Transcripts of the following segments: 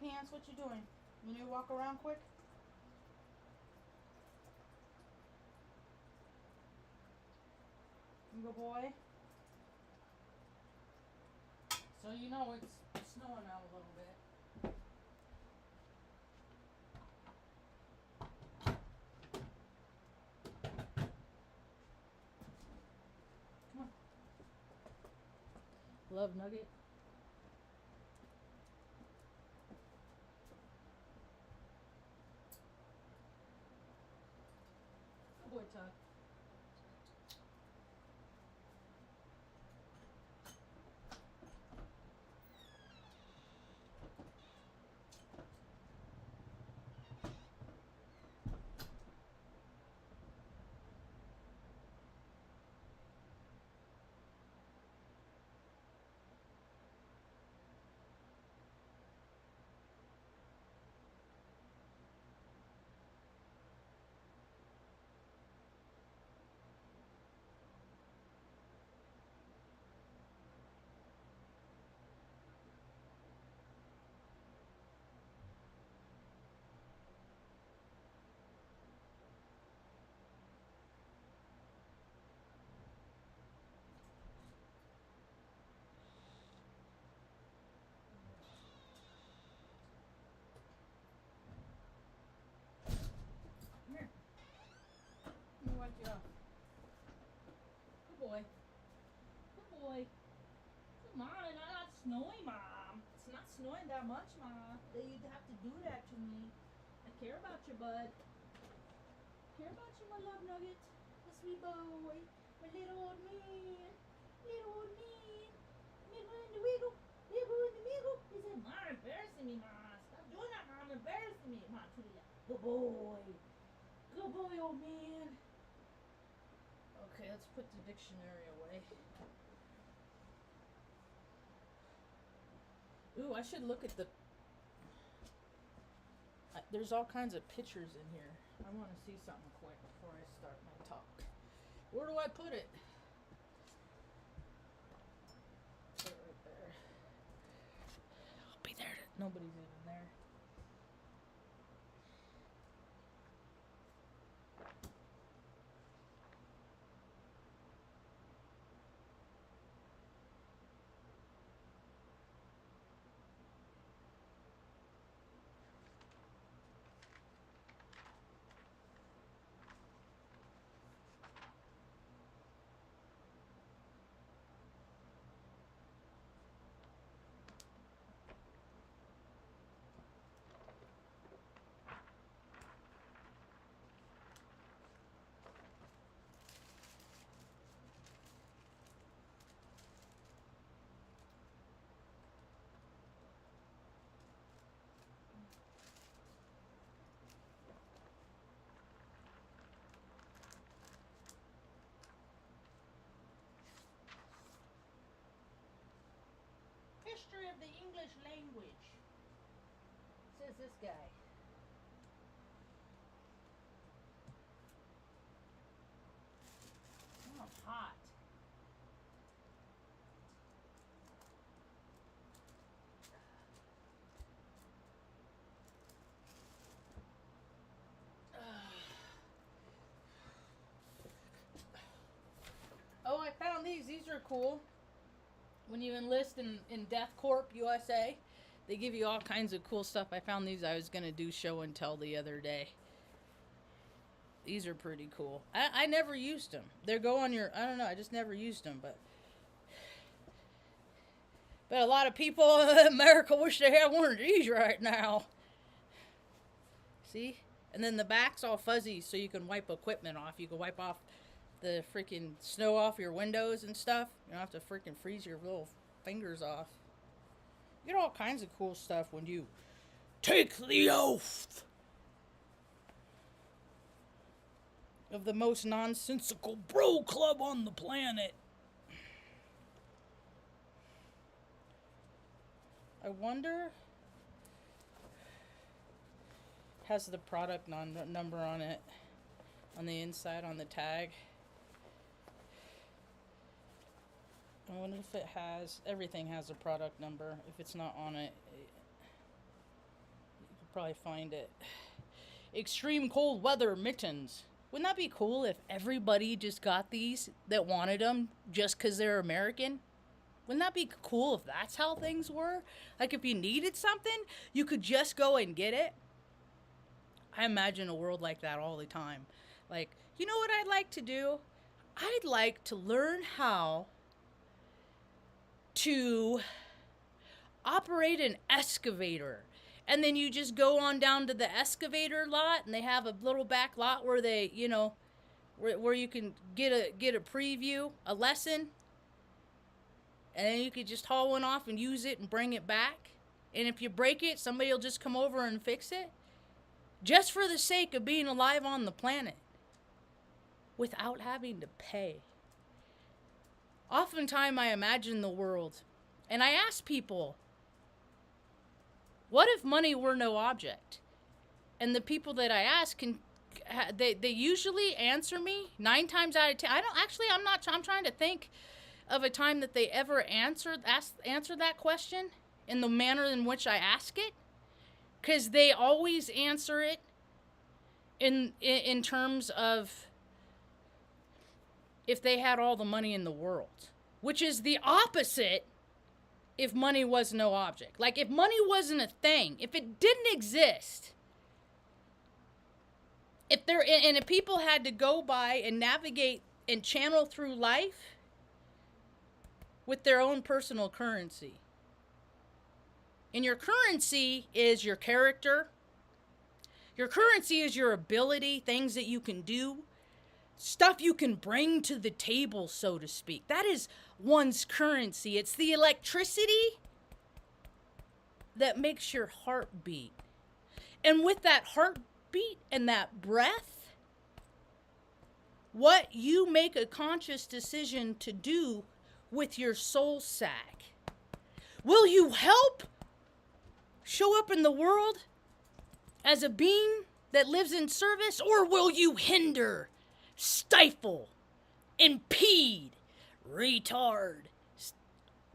pants, what you doing? You need to walk around quick? Good boy. So you know it's snowing out a little bit. Come on. Love nugget. Good boy, Todd. Come here. Let me wipe you off. Good boy. Good boy. Come on, it's not snowing, Mom. It's not snowing that much, Mom. That you'd have to do that to me. I care about you, bud. Care about you, my love nugget. My sweet boy. My little old man. Little old man. Niggle in the wiggle. Niggle in the wiggle. He said, Mom, embarrassing me, Mom. Stop doing that, Mom. Embarrassing me. Mom, to the good boy. Good boy, old man. Okay, let's put the dictionary away. Ooh, I should look at the... there's all kinds of pictures in here. I want to see something quick before I start my talk. Where do I put it? Put it right there. I'll be there. Nobody's even there. History of the English language. Says this guy. Oh, hot. Oh, I found these. These are cool. When you enlist in Death Corp USA, they give you all kinds of cool stuff. I found these. I was going to do show and tell the other day. These are pretty cool. I never used them. They go on your... I don't know. I just never used them. But a lot of people in America wish they had one of these right now. See? And then the back's all fuzzy so you can wipe equipment off. You can wipe off the freaking snow off your windows and stuff. You don't have to freaking freeze your little fingers off. You get all kinds of cool stuff when you take the oath of the most nonsensical bro club on the planet. I wonder... has the product number on it. On the inside, on the tag. I wonder if it has... everything has a product number. If it's not on it... Probably find it. Extreme cold weather mittens. Wouldn't that be cool if everybody just got these that wanted them just because they're American? Wouldn't that be cool if that's how things were? Like if you needed something, you could just go and get it. I imagine a world like that all the time. Like, you know what I'd like to do? I'd like to learn how to operate an excavator. And then you just go on down to the excavator lot, and they have a little back lot where they, you know, where you can get a preview, a lesson. And then you could just haul one off and use it and bring it back. And if you break it, somebody will just come over and fix it. Just for the sake of being alive on the planet. Without having to pay. Oftentimes I imagine the world. And I ask people, what if money were no object? And the people that I ask they usually answer me 9 times out of 10. I'm trying to think of a time that they ever answer that question in the manner in which I ask it. Because they always answer it in terms of if they had all the money in the world. Which is the opposite if money was no object. Like if money wasn't a thing, if it didn't exist, if people had to go by and navigate and channel through life with their own personal currency. And your currency is your character. Your currency is your ability, things that you can do, stuff you can bring to the table, so to speak. That is one's currency. It's the electricity that makes your heart beat. And with that heartbeat and that breath, what you make a conscious decision to do with your soul sack. Will you help show up in the world as a being that lives in service, or will you hinder, stifle, impede, retard?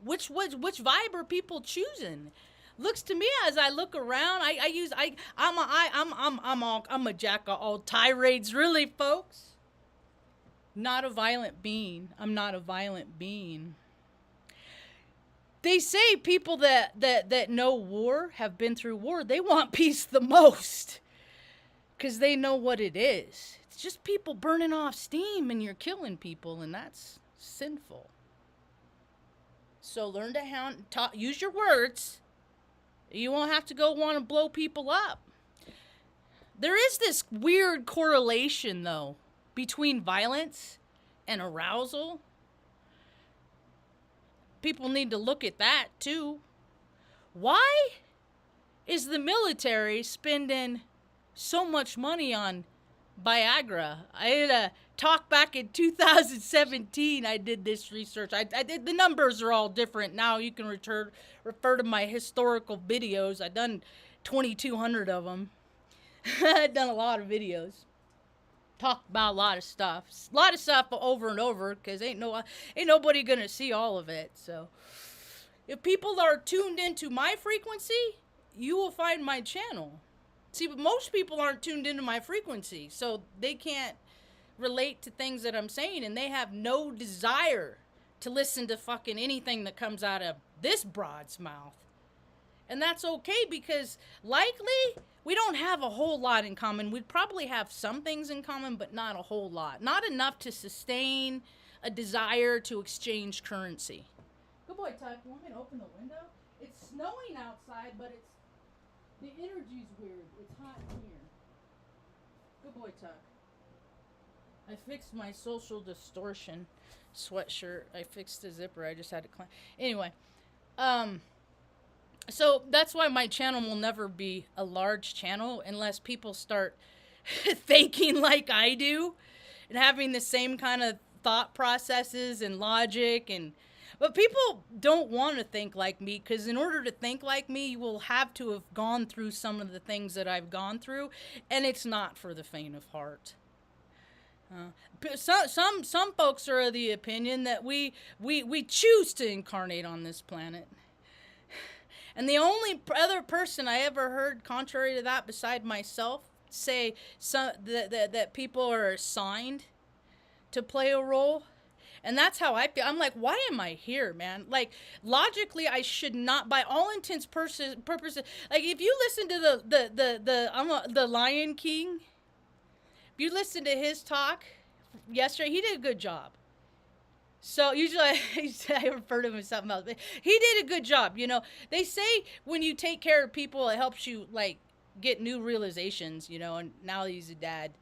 Which vibe are people choosing? Looks to me as I look around, I'm a jack of all tirades, really, folks. Not a violent being. I'm not a violent being. They say people that know war, have been through war, they want peace the most. Because they know what it is. It's just people burning off steam and you're killing people, and that's sinful. So learn to use your words. You won't have to go want to blow people up. There is this weird correlation, though, between violence and arousal. People need to look at that, too. Why is the military spending so much money on Viagra? I did a talk back in 2017. I did this research. I did, the numbers are all different now. You can refer to my historical videos. I've done 2,200 of them. I've done a lot of videos. Talked about a lot of stuff over and over, because ain't nobody gonna see all of it. So if people are tuned into my frequency, you will find my channel. See, but most people aren't tuned into my frequency, so they can't relate to things that I'm saying, and they have no desire to listen to fucking anything that comes out of this broad's mouth. And that's okay, because likely we don't have a whole lot in common. We'd probably have some things in common, but not a whole lot. Not enough to sustain a desire to exchange currency. Good boy, Tuck. You want me to open the window? It's snowing outside, but the energy's weird. It's hot in here. Good boy, Tuck. I fixed my social distortion sweatshirt. I fixed the zipper. I just had to climb. Anyway, so that's why my channel will never be a large channel unless people start thinking like I do and having the same kind of thought processes and logic. But people don't want to think like me, because in order to think like me, you will have to have gone through some of the things that I've gone through, and it's not for the faint of heart. Some folks are of the opinion that we choose to incarnate on this planet. And the only other person I ever heard contrary to that, beside myself, say that people are assigned to play a role. And that's how I feel. I'm like, why am I here, man? Like, logically, I should not, by all intents purposes. Like, if you listen to the Lion King, if you listen to his talk yesterday, he did a good job. So usually I refer to him as something else, but he did a good job. You know, they say when you take care of people, it helps you like get new realizations. You know, and now he's a dad.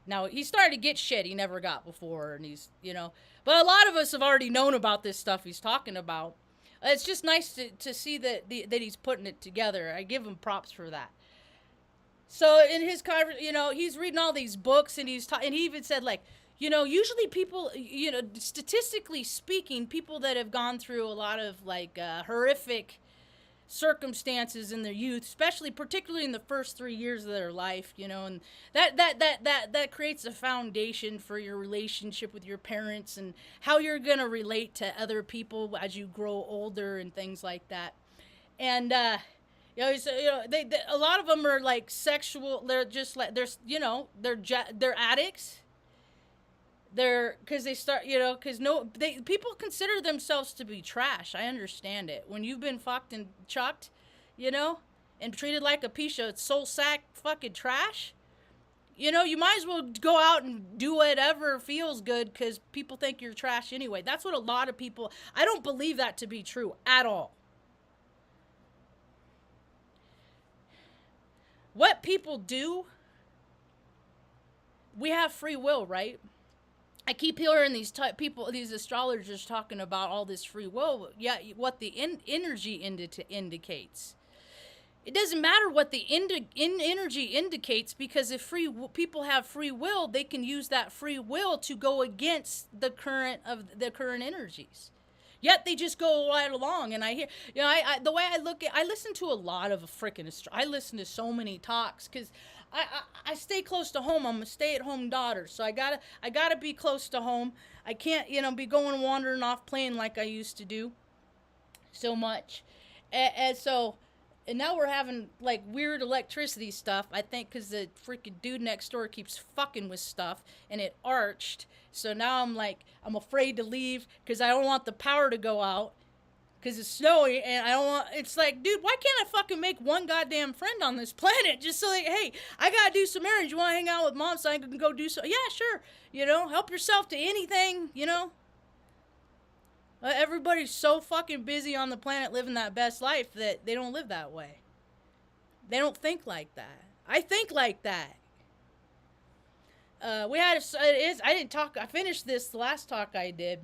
Now he's starting to get shit he never got before, and he's, you know, but a lot of us have already known about this stuff he's talking about. It's just nice to see that that he's putting it together. I give him props for that. So in his conversation, you know, he's reading all these books, and and he even said, like, you know, usually people, you know, statistically speaking, people that have gone through a lot of like horrific circumstances in their youth, especially particularly in the first 3 years of their life, you know, and that creates a foundation for your relationship with your parents and how you're gonna relate to other people as you grow older and things like that. And you know, so, you know, they a lot of them are like sexual. They're just like you know, they're addicts. They're because they start, you know, because people consider themselves to be trash. I understand it. When you've been fucked and chucked, you know, and treated like a piece of soul sack fucking trash, you know, you might as well go out and do whatever feels good because people think you're trash anyway. That's what a lot of people. I don't believe that to be true at all. What people do, we have free will, right? I keep hearing these people, these astrologers talking about all this free will. Yeah, what the energy indicates. It doesn't matter what the energy indicates, because if people have free will, they can use that free will to go against the current energies. Yet they just go right along. And I hear, you know, the way I look at, I listen to a lot of I listen to so many talks because I stay close to home. I'm a stay-at-home daughter, so I gotta be close to home. I can't, you know, be going wandering off playing like I used to do so much. And now we're having like weird electricity stuff, I think, because the freaking dude next door keeps fucking with stuff and it arched. So now I'm afraid to leave because I don't want the power to go out because it's snowy, and I don't want, it's like, dude, why can't I fucking make one goddamn friend on this planet just so like, hey, I gotta do some errands, you want to hang out with mom so I can go do so? Yeah, sure, you know, help yourself to anything, you know. Everybody's so fucking busy on the planet living that best life that they don't live that way. They don't think like that. I think like that. I finished this the last talk I did.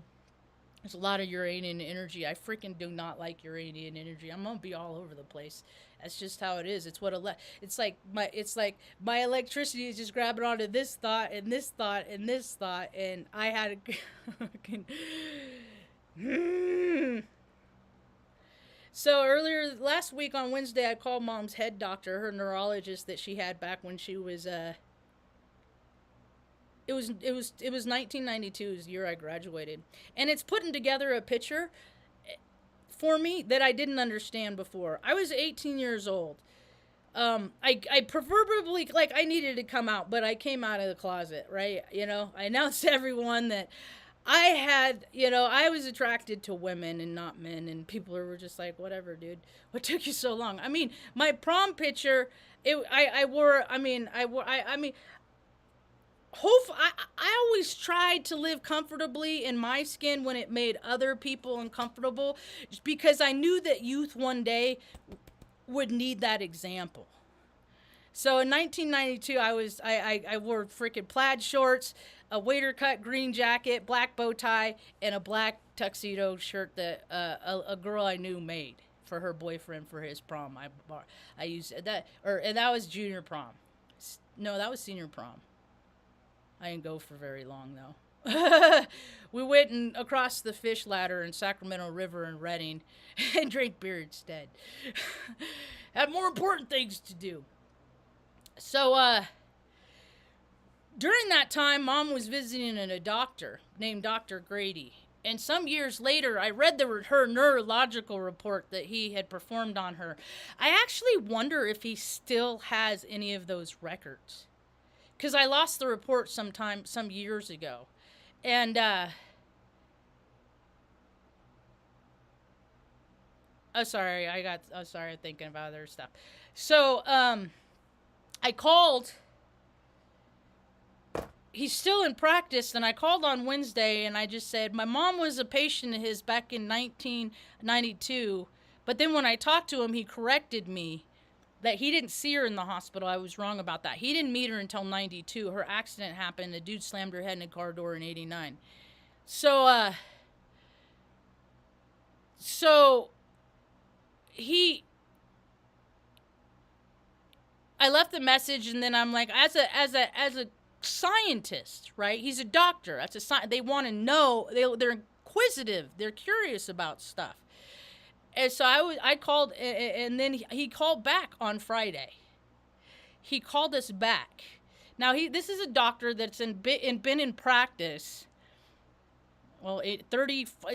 There's a lot of Uranian energy. I freaking do not like Uranian energy. I'm gonna be all over the place. That's just how it is. It's like my electricity is just grabbing onto this thought and this thought and this thought, and I had a So earlier last week on Wednesday, I called mom's head doctor, her neurologist that she had back when she was it was 1992 was the year I graduated, and it's putting together a picture for me that I didn't understand before. I was 18 years old. I preferably, like, I needed to come out, but I came out of the closet, right? You know, I announced to everyone that I had, you know, I was attracted to women and not men, and people were just like, whatever, dude, what took you so long? I mean, my prom picture, I always tried to live comfortably in my skin when it made other people uncomfortable, because I knew that youth one day would need that example. So in 1992, I wore freaking plaid shorts, a waiter cut green jacket, black bow tie, and a black tuxedo shirt that a girl I knew made for her boyfriend for his prom. I used that, and that was junior prom. No, that was senior prom. I didn't go for very long though. We went across the fish ladder in Sacramento River and Redding and drank beer instead. Had more important things to do. So, during that time, Mom was visiting a doctor named Dr. Grady. And some years later, I read her neurological report that he had performed on her. I actually wonder if he still has any of those records. Because I lost the report some years ago. And, sorry, thinking about other stuff. So, I called. He's still in practice, and I called on Wednesday, and I just said, my mom was a patient of his back in 1992, but then when I talked to him, he corrected me that he didn't see her in the hospital. I was wrong about that. He didn't meet her until 92. Her accident happened. The dude slammed her head in a car door in 89. So I left the message, and then I'm like, as a scientist, right? He's a doctor. They want to know. They're inquisitive. They're curious about stuff. And so I called, and then he called back on Friday. He called us back. Now this is a doctor that's been in practice. Well,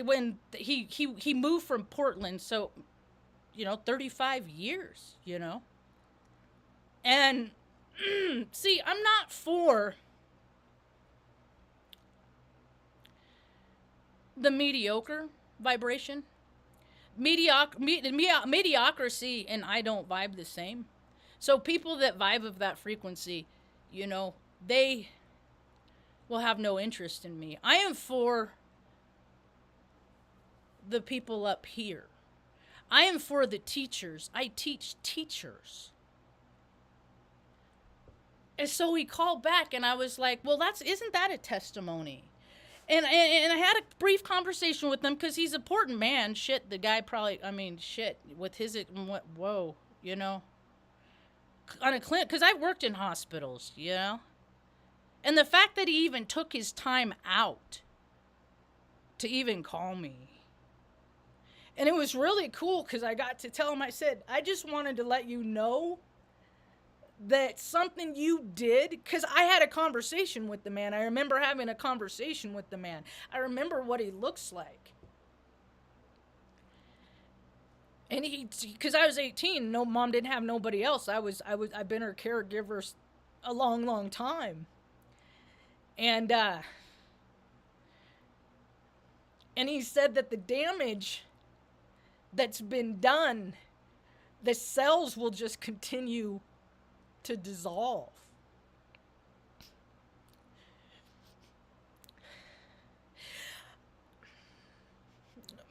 when he moved from Portland, so 35 years, And see, I'm not for the mediocre vibration. Mediocrity and I don't vibe the same. So people that vibe of that frequency, they will have no interest in me. I am for the people up here. I am for the teachers. I teach teachers. And so he called back, and I was like, well, isn't that a testimony? And I had a brief conversation with him because he's an important man. Shit, the guy probably, with his, whoa, on a clinic, because I've worked in hospitals, And the fact that he even took his time out to even call me. And it was really cool because I got to tell him, I said, I just wanted to let you know that something you did, because I had a conversation with the man. I remember having a conversation with the man. I remember what he looks like. And because I was 18, no, mom didn't have nobody else. I've been her caregiver a long, long time. And he said that the damage that's been done, the cells will just continue to dissolve.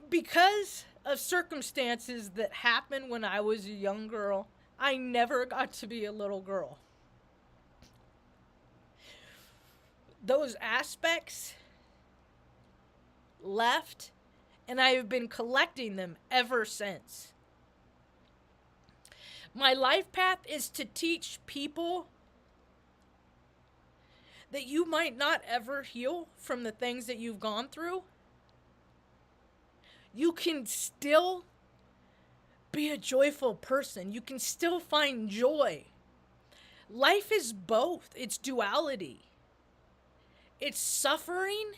Because of circumstances that happened when I was a young girl, I never got to be a little girl. Those aspects left, and I have been collecting them ever since. My life path is to teach people that you might not ever heal from the things that you've gone through. You can still be a joyful person. You can still find joy. Life is both. It's duality. It's suffering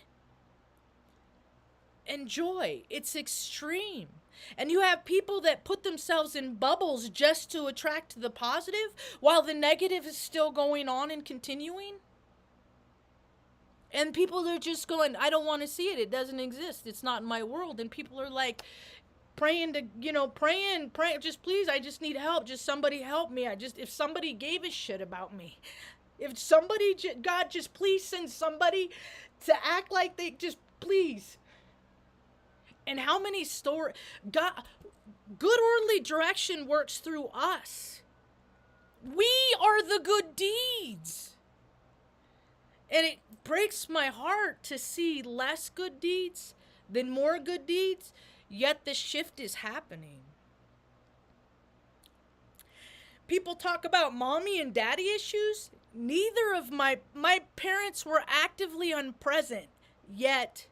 and joy. It's extreme. And you have people that put themselves in bubbles just to attract the positive while the negative is still going on and continuing. And people are just going, I don't want to see it. It doesn't exist. It's not in my world. And people are like praying, just please, I just need help. Just somebody help me. If somebody gave a shit about me. If somebody, God, just please send somebody to act like they just, please. And how many stories, God, good orderly direction works through us. We are the good deeds. And it breaks my heart to see less good deeds than more good deeds, yet the shift is happening. People talk about mommy and daddy issues. Neither of my parents were actively unpresent, yet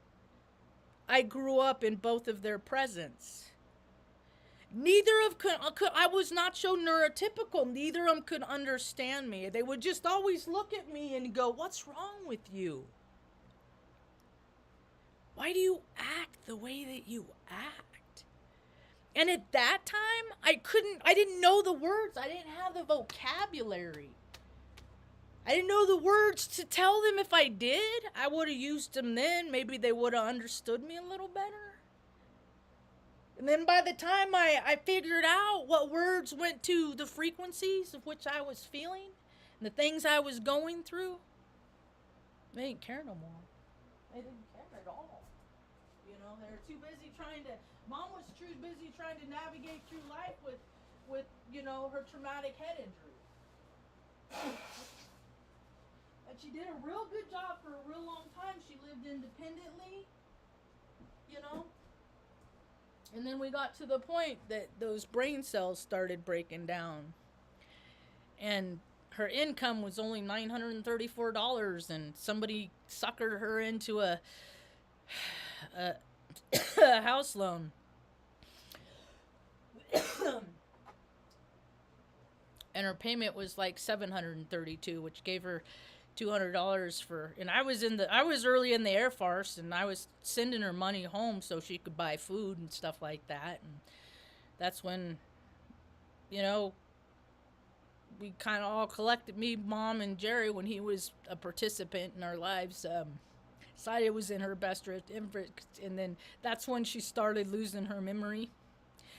I grew up in both of their presence. I was not so neurotypical. Neither of them could understand me. They would just always look at me and go, what's wrong with you? Why do you act act the way that you act. And at that time, I didn't know the words. I didn't have the vocabulary. I didn't know the words to tell them. If I did, I would have used them then. Maybe they would have understood me a little better. And then by the time I figured out what words went to the frequencies of which I was feeling and the things I was going through, they didn't care no more. They didn't care at all. You know, they were too busy Mom was too busy trying to navigate through life with you know, her traumatic head injury. And she did a real good job for a real long time. She lived independently, you know. And then we got to the point that those brain cells started breaking down. And her income was only $934, and somebody suckered her into a house loan. And her payment was like $732, which gave her $200 for, and I was early in the Air Force, and I was sending her money home so she could buy food and stuff like that. And that's when, you know, we kind of all collected, me, Mom, and Jerry, when he was a participant in our lives, decided it was in her best interest. And then that's when she started losing her memory.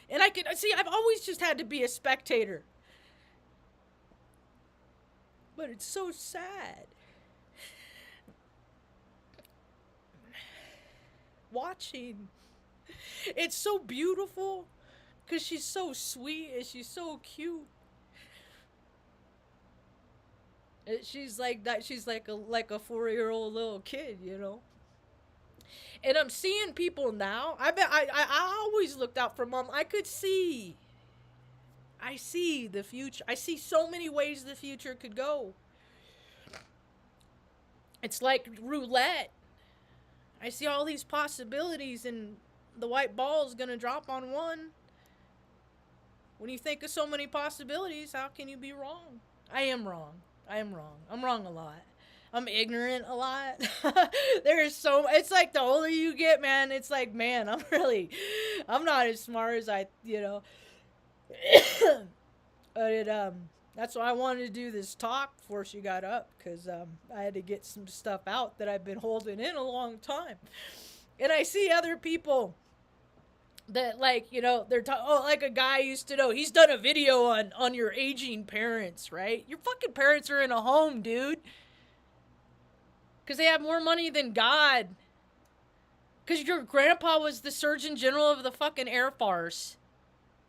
And I could see, I've always just had to be a spectator. But it's so sad watching. It's so beautiful because she's so sweet and she's so cute. She's like that. She's like a 4-year-old little kid, you know. And I'm seeing people now. I always looked out for Mom. I see the future. I see so many ways the future could go. It's like roulette. I see all these possibilities, and the white ball is going to drop on one. When you think of so many possibilities, how can you be wrong? I am wrong. I'm wrong a lot. I'm ignorant a lot. It's like the older you get, man, it's like, man, I'm not as smart as you know. But that's why I wanted to do this talk before she got up, because I had to get some stuff out that I've been holding in a long time. And I see other people that, like, you know, they're like a guy I used to know. He's done a video on your aging parents, right? Your fucking parents are in a home, dude. Because they have more money than God. Because your grandpa was the Surgeon General of the fucking Air Force.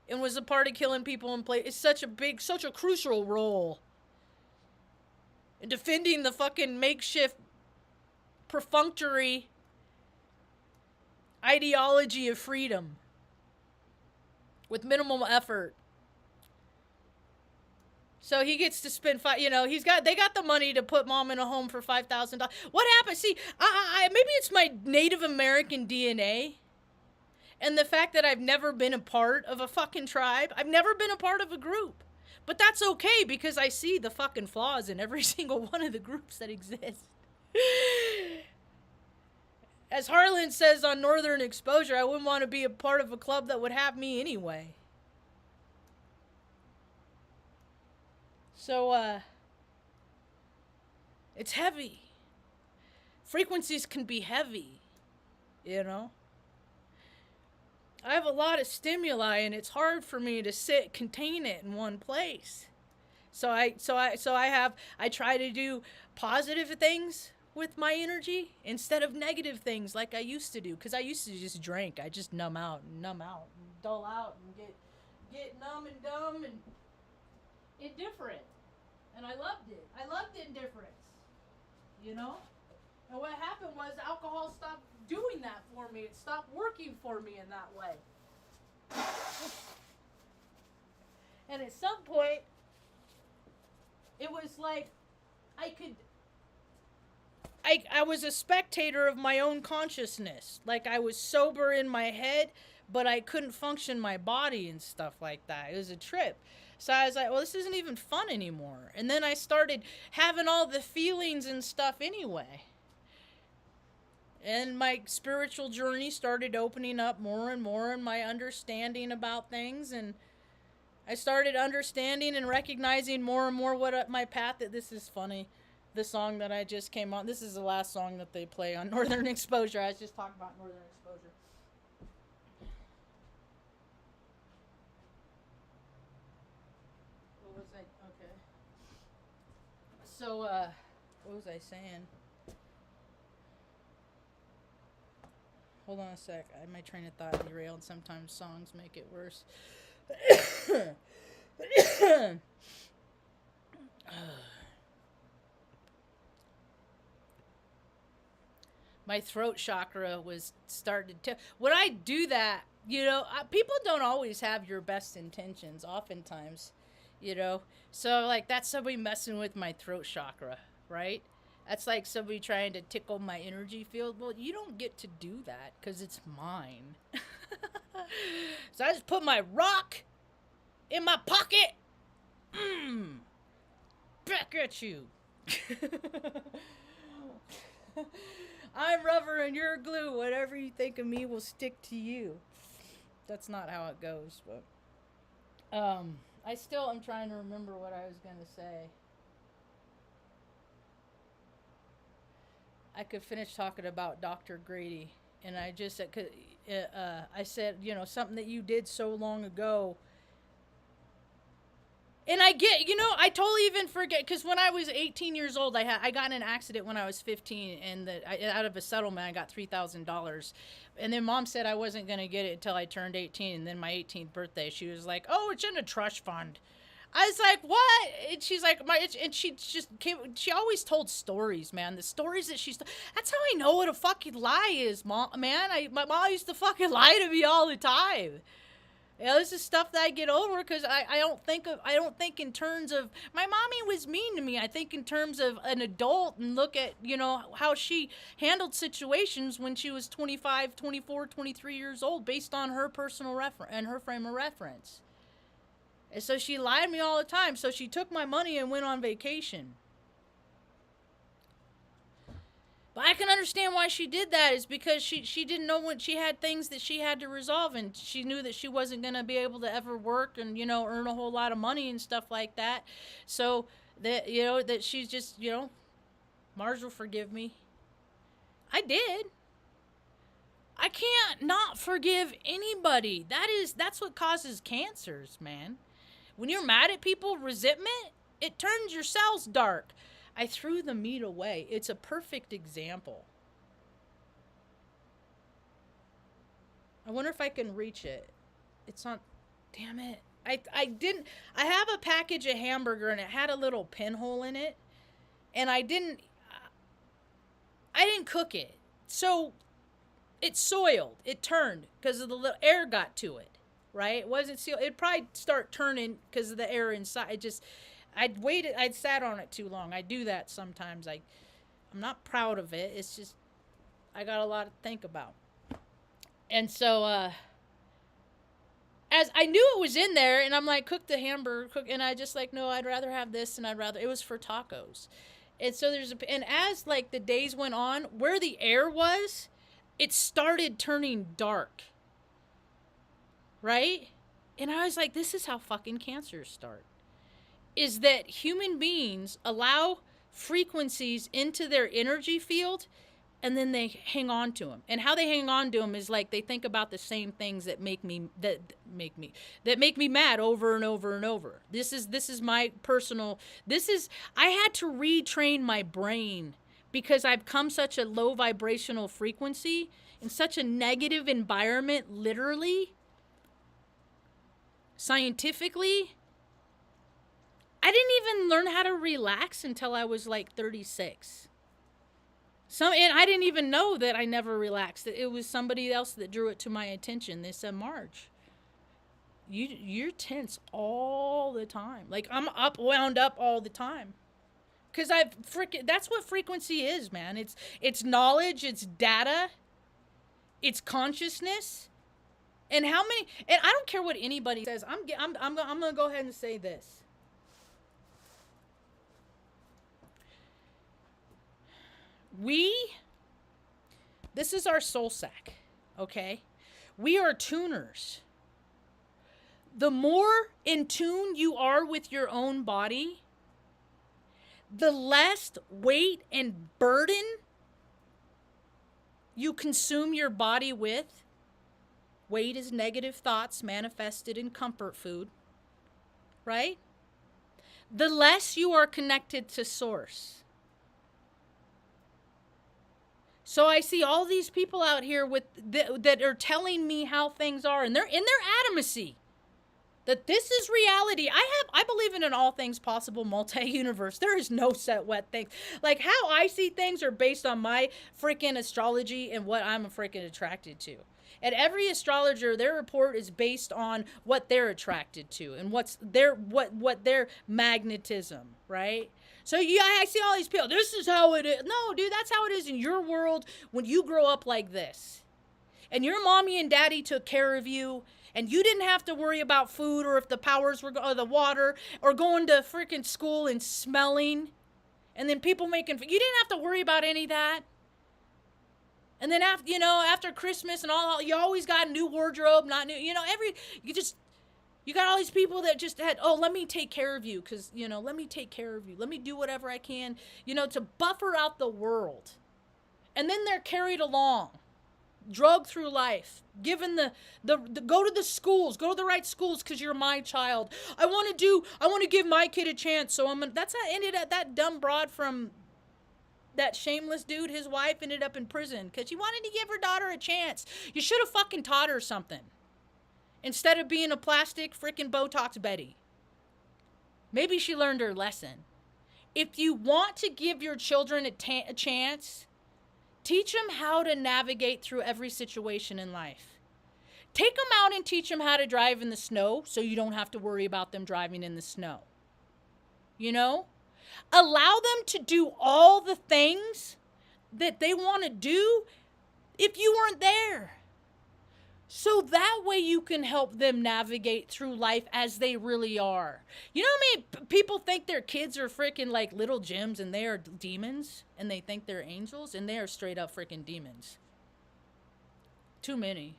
And was a part of killing people in place. It's such a crucial role. In defending the fucking makeshift perfunctory ideology of freedom. With minimal effort. So he gets to spend they got the money to put Mom in a home for $5,000. What happened? See, maybe it's my Native American DNA. And the fact that I've never been a part of a fucking tribe. I've never been a part of a group. But that's okay, because I see the fucking flaws in every single one of the groups that exist. As Harlan says on Northern Exposure, I wouldn't want to be a part of a club that would have me anyway. So, it's heavy. Frequencies can be heavy, you know? I have a lot of stimuli, and it's hard for me to contain it in one place. So I try to do positive things with my energy instead of negative things like I used to do. Because I used to just drink. I just numb out, and dull out, and get numb and dumb and indifferent. And I loved it. I loved indifference. You know? And what happened was alcohol stopped doing that for me. It stopped working for me in that way. And at some point, it was like I was a spectator of my own consciousness. Like I was sober in my head, but I couldn't function my body and stuff like that. It was a trip. So I was like, well, this isn't even fun anymore. And then I started having all the feelings and stuff anyway. And my spiritual journey started opening up more and more, and my understanding about things, and I started understanding and recognizing more and more what my path. This is funny. The song that I just came on. This is the last song that they play on Northern Exposure. I was just talking about Northern Exposure. What was I? Okay. So, what was I saying? Hold on a sec. My train of thought derailed. Sometimes songs make it worse. My throat chakra was started to. When I do that, people don't always have your best intentions. Oftentimes, So like that's somebody messing with my throat chakra, right? That's like somebody trying to tickle my energy field. Well, you don't get to do that because it's mine. So I just put my rock in my pocket. Back at you. I'm rubber and you're glue. Whatever you think of me will stick to you. That's not how it goes, but I still am trying to remember what I was going to say. I could finish talking about Dr. Grady, and I just I said, something that you did so long ago. And I get, I totally even forget, because when I was 18 years old, I got in an accident when I was 15, and out of a settlement, I got $3,000. And then Mom said I wasn't going to get it until I turned 18, and then my 18th birthday, she was like, oh, it's in a trust fund. I was like, what? And she's like, and she just she always told stories, man. The stories that that's how I know what a fucking lie is, Mom, man. My mom used to fucking lie to me all the time. This is stuff that I get over because I don't think in terms of my mommy was mean to me. I think in terms of an adult and look at, how she handled situations when she was 25, 24, 23 years old based on her personal reference and her frame of reference. And so she lied to me all the time. So she took my money and went on vacation. But I can understand why she did that is because she didn't know when she had things that she had to resolve, and she knew that she wasn't going to be able to ever work and, earn a whole lot of money and stuff like that. So that, that she's just, Marge will forgive me. I did. I can't not forgive anybody. That's what causes cancers, man. When you're mad at people, resentment, it turns your cells dark. I threw the meat away. It's a perfect example. I wonder if I can reach it. It's not. Damn it. I didn't. I have a package of hamburger and it had a little pinhole in it. And I didn't cook it. So it soiled. It turned because of the little air got to it. Right? It wasn't sealed. It'd probably start turning because of the air inside. I'd sat on it too long. I do that sometimes. I'm not proud of it. It's just, I got a lot to think about. And so, as I knew it was in there, and I'm like, cook the hamburger, and I just like, no, I'd rather have this, and it was for tacos. And so and as like the days went on, where the air was, it started turning dark. Right? And I was like, this is how fucking cancers start. Is that human beings allow frequencies into their energy field and then they hang on to them. And how they hang on to them is like they think about the same things that make me mad over and over and over. This is my personal I had to retrain my brain because I've come such a low vibrational frequency in such a negative environment, literally, scientifically. I didn't even learn how to relax until I was like 36. And I didn't even know that I never relaxed. It was somebody else that drew it to my attention. They said, Marge, you're tense all the time. Like I'm wound up all the time. Because that's what frequency is, man. It's knowledge, it's data, it's consciousness. And and I don't care what anybody says. I'm going to go ahead and say this. This is our soul sack, okay? We are tuners. The more in tune you are with your own body, the less weight and burden you consume your body with. Weight is negative thoughts manifested in comfort food, right? The less you are connected to source. So I see all these people out here with that are telling me how things are, and they're in their adamancy that this is reality. I believe in an all things possible multi-universe. There is no set wet things. Like, how I see things are based on my freaking astrology and what I'm freaking attracted to. And every astrologer, their report is based on what they're attracted to and what's their what their magnetism, right? So yeah, I see all these people. This is how it is. No, dude, that's how it is in your world when you grow up like this. And your mommy and daddy took care of you, and you didn't have to worry about food or if the powers were or the water or going to freaking school and smelling, and then people making. You didn't have to worry about any of that. And then after, after Christmas and all, you always got a new wardrobe, not new. You got all these people that just had, let me take care of you because, let me take care of you. Let me do whatever I can, to buffer out the world. And then they're carried along, drugged through life, given the go to the schools, go to the right schools because you're my child. I want to give my kid a chance. So that's how it ended up. That dumb broad from that shameless dude, his wife ended up in prison because she wanted to give her daughter a chance. You should have fucking taught her something. Instead of being a plastic freaking Botox Betty. Maybe she learned her lesson. If you want to give your children a chance, teach them how to navigate through every situation in life. Take them out and teach them how to drive in the snow so you don't have to worry about them driving in the snow. Allow them to do all the things that they want to do if you weren't there. So that way you can help them navigate through life as they really are. You know how many people think their kids are freaking like little gems and they are demons? And they think they're angels? And they are straight up freaking demons. Too many.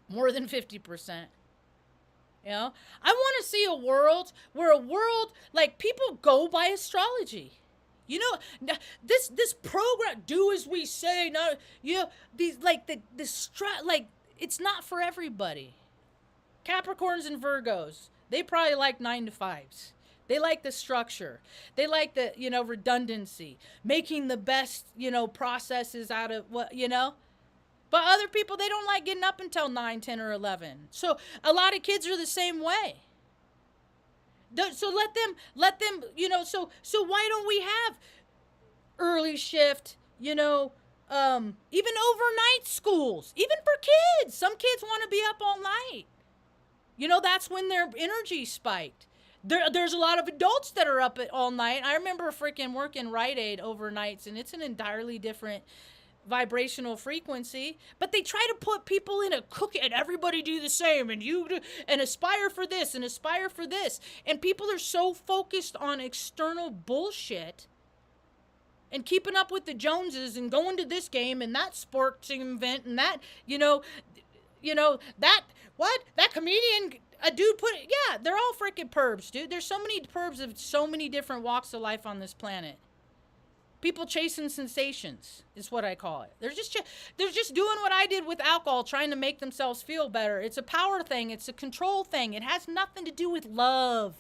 More than 50%. I want to see a world where like people go by astrology. This program, do as we say, not, these like it's not for everybody. Capricorns and Virgos, they probably like 9 to 5s. They like the structure. They like the, redundancy, making the best, processes out of what. But other people, they don't like getting up until 9, 10, or 11. So a lot of kids are the same way. So let them, so why don't we have early shift, even overnight schools, even for kids. Some kids want to be up all night. That's when their energy spiked. There's a lot of adults that are up all night. I remember freaking working Rite Aid overnights, and it's an entirely different vibrational frequency, but they try to put people in a cookie and everybody do the same and you do and aspire for this and aspire for this, and people are so focused on external bullshit and keeping up with the Joneses and going to this game and that sports event and that that comedian a dude put it, yeah, they're all freaking pervs, dude. There's so many pervs of so many different walks of life on this planet. People chasing sensations is what I call it. They're just doing what I did with alcohol, trying to make themselves feel better. It's a power thing. It's a control thing. It has nothing to do with love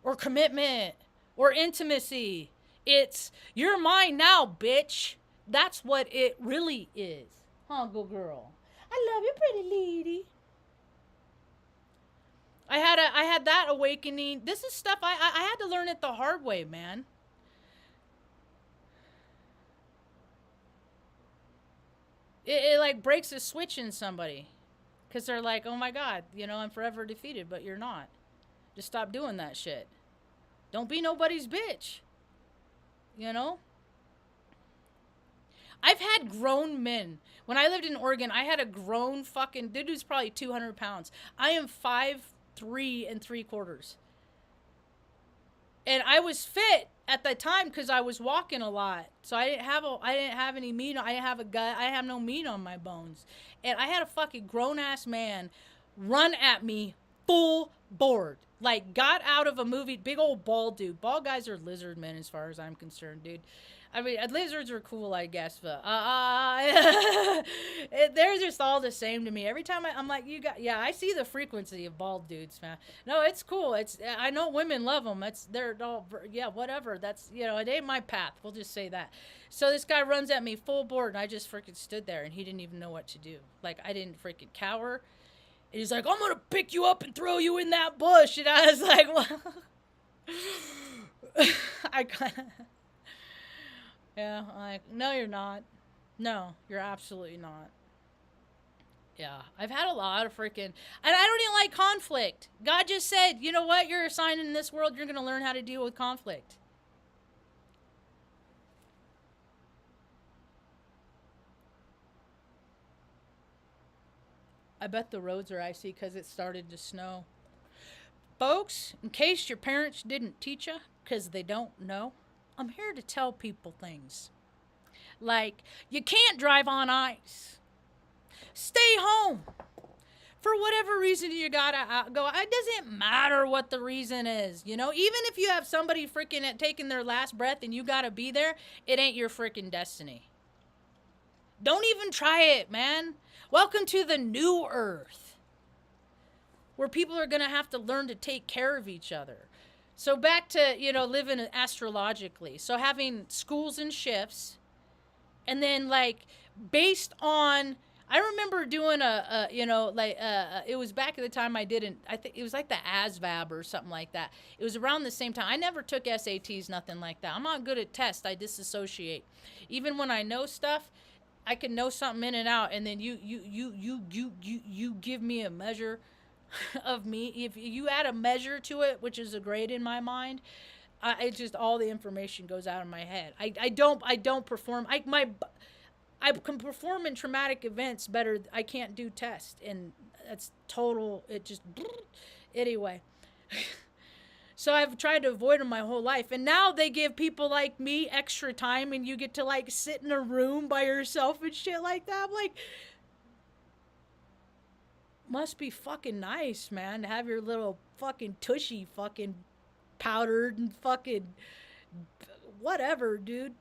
or commitment or intimacy. It's, you're mine now, bitch. That's what it really is. Huh, good girl. I love you, pretty lady. I had that awakening. This is stuff I had to learn it the hard way, man. It like breaks a switch in somebody. Because they're like, oh my God, I'm forever defeated, but you're not. Just stop doing that shit. Don't be nobody's bitch. I've had grown men. When I lived in Oregon, I had a grown fucking dude who's probably 200 pounds. I am 5'3" 3/4. And I was fit. at the time, because I was walking a lot, so I didn't have any meat. I didn't have a gut. I have no meat on my bones, and I had a fucking grown ass man run at me full board, like got out of a movie. Big old bald dude. Bald guys are lizard men, as far as I'm concerned, dude. I mean, lizards are cool, I guess, but they're just all the same to me. Every time I'm like, I see the frequency of bald dudes, man. No, it's cool. I know women love them. They're all, whatever. That's, it ain't my path. We'll just say that. So this guy runs at me full board, and I just freaking stood there, and he didn't even know what to do. Like, I didn't freaking cower. And he's like, I'm gonna pick you up and throw you in that bush, and I was like, well, I kind of. Yeah, like, no, you're not. No, you're absolutely not. Yeah, I've had a lot of freaking... And I don't even like conflict. God just said, you know what? You're assigned in this world. You're going to learn how to deal with conflict. I bet the roads are icy because it started to snow. Folks, in case your parents didn't teach you, because they don't know, I'm here to tell people things. Like, you can't drive on ice. Stay home. For whatever reason you gotta go. It doesn't matter what the reason is, Even if you have somebody freaking taking their last breath and you gotta be there, it ain't your freaking destiny. Don't even try it, man. Welcome to the new earth, where people are gonna have to learn to take care of each other. So back to, living astrologically. So having schools and shifts, and then like based on, I remember doing it was back at the time I think it was like the ASVAB or something like that. It was around the same time. I never took SATs, nothing like that. I'm not good at tests. I disassociate. Even when I know stuff, I can know something in and out, and then you give me a measure of me. If you add a measure to it, which is a grade in my mind, it's just all the information goes out of my head. I don't perform. I can perform in traumatic events better. I can't do tests, and that's total. It just anyway. So I've tried to avoid them my whole life, and now they give people like me extra time, and you get to like sit in a room by yourself and shit like that. I'm like, must be fucking nice, man, to have your little fucking tushy fucking powdered and fucking whatever, dude.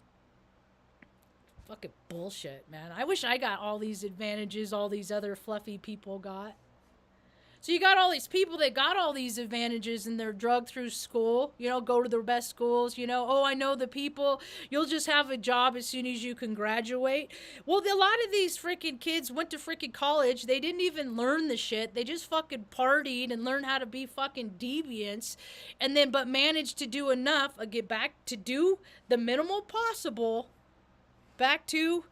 Fucking bullshit, man. I wish I got all these advantages all these other fluffy people got. So you got all these people that got all these advantages and they're drugged through school, go to the best schools, oh, I know the people, you'll just have a job as soon as you can graduate. Well, a lot of these freaking kids went to freaking college. They didn't even learn the shit. They just fucking partied and learned how to be fucking deviants, and then but managed to do enough, get back to do the minimal possible, back to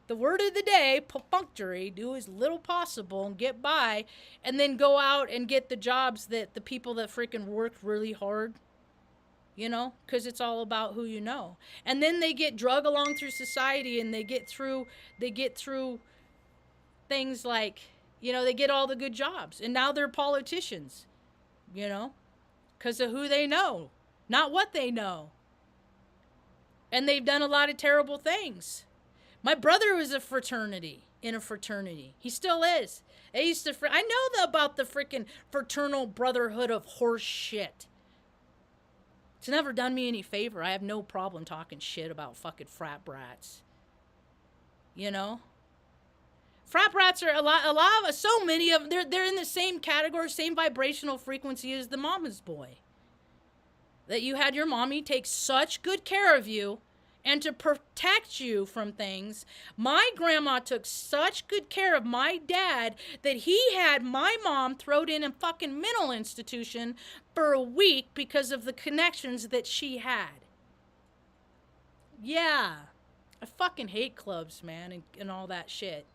the word of the day, perfunctory, do as little possible and get by, and then go out and get the jobs that the people that freaking worked really hard, because it's all about who you know. And then they get drug along through society, and they get through things like, they get all the good jobs, and now they're politicians, because of who they know, not what they know. And they've done a lot of terrible things. My brother was in a fraternity. He still is. They used to. I know about the freaking fraternal brotherhood of horse shit. It's never done me any favor. I have no problem talking shit about fucking frat brats. Frat brats are a lot of, so many of them, they're in the same category, same vibrational frequency as the mama's boy. That you had your mommy take such good care of you and to protect you from things. My grandma took such good care of my dad that he had my mom thrown in a fucking mental institution for a week because of the connections that she had. Yeah. I fucking hate clubs, man, and all that shit.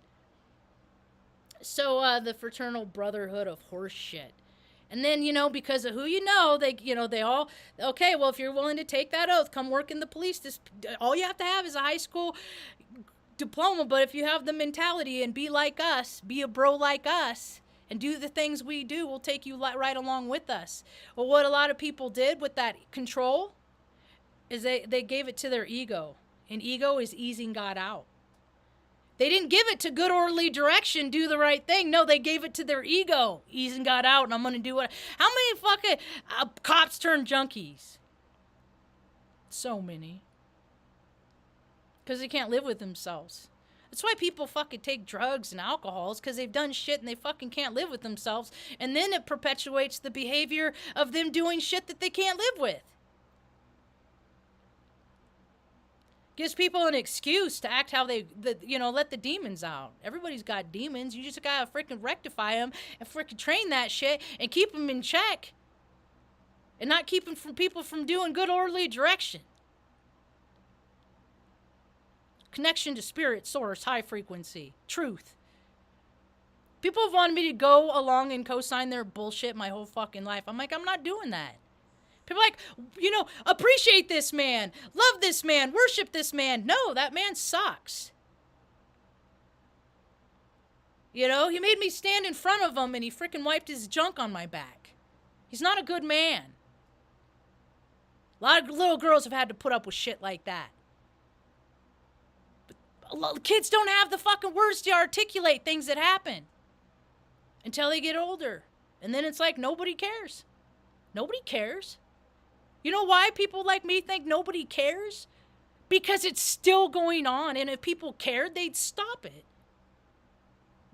So, the fraternal brotherhood of horse shit. And then, because of who they all, okay, well, if you're willing to take that oath, come work in the police. All you have to have is a high school diploma. But if you have the mentality and be like us, be a bro like us, and do the things we do, we'll take you right along with us. Well, what a lot of people did with that control, is they gave it to their ego. And ego is easing God out. They didn't give it to good orderly direction, do the right thing. No, they gave it to their ego, easing God out, and I'm going to do what. How many fucking cops turn junkies? So many. Because they can't live with themselves. That's why people fucking take drugs and alcohols, because they've done shit and they fucking can't live with themselves. And then it perpetuates the behavior of them doing shit that they can't live with. Gives people an excuse to act how let the demons out. Everybody's got demons. You just gotta freaking rectify them and freaking train that shit and keep them in check. And not keep people from doing good orderly direction. Connection to spirit, source, high frequency, truth. People have wanted me to go along and co-sign their bullshit my whole fucking life. I'm like, I'm not doing that. People are like, appreciate this man, love this man, worship this man. No, that man sucks. He made me stand in front of him and he freaking wiped his junk on my back. He's not a good man. A lot of little girls have had to put up with shit like that. But kids don't have the fucking words to articulate things that happen until they get older. And then it's like, nobody cares. Nobody cares. You know why people like me think nobody cares? Because it's still going on, and if people cared, they'd stop it.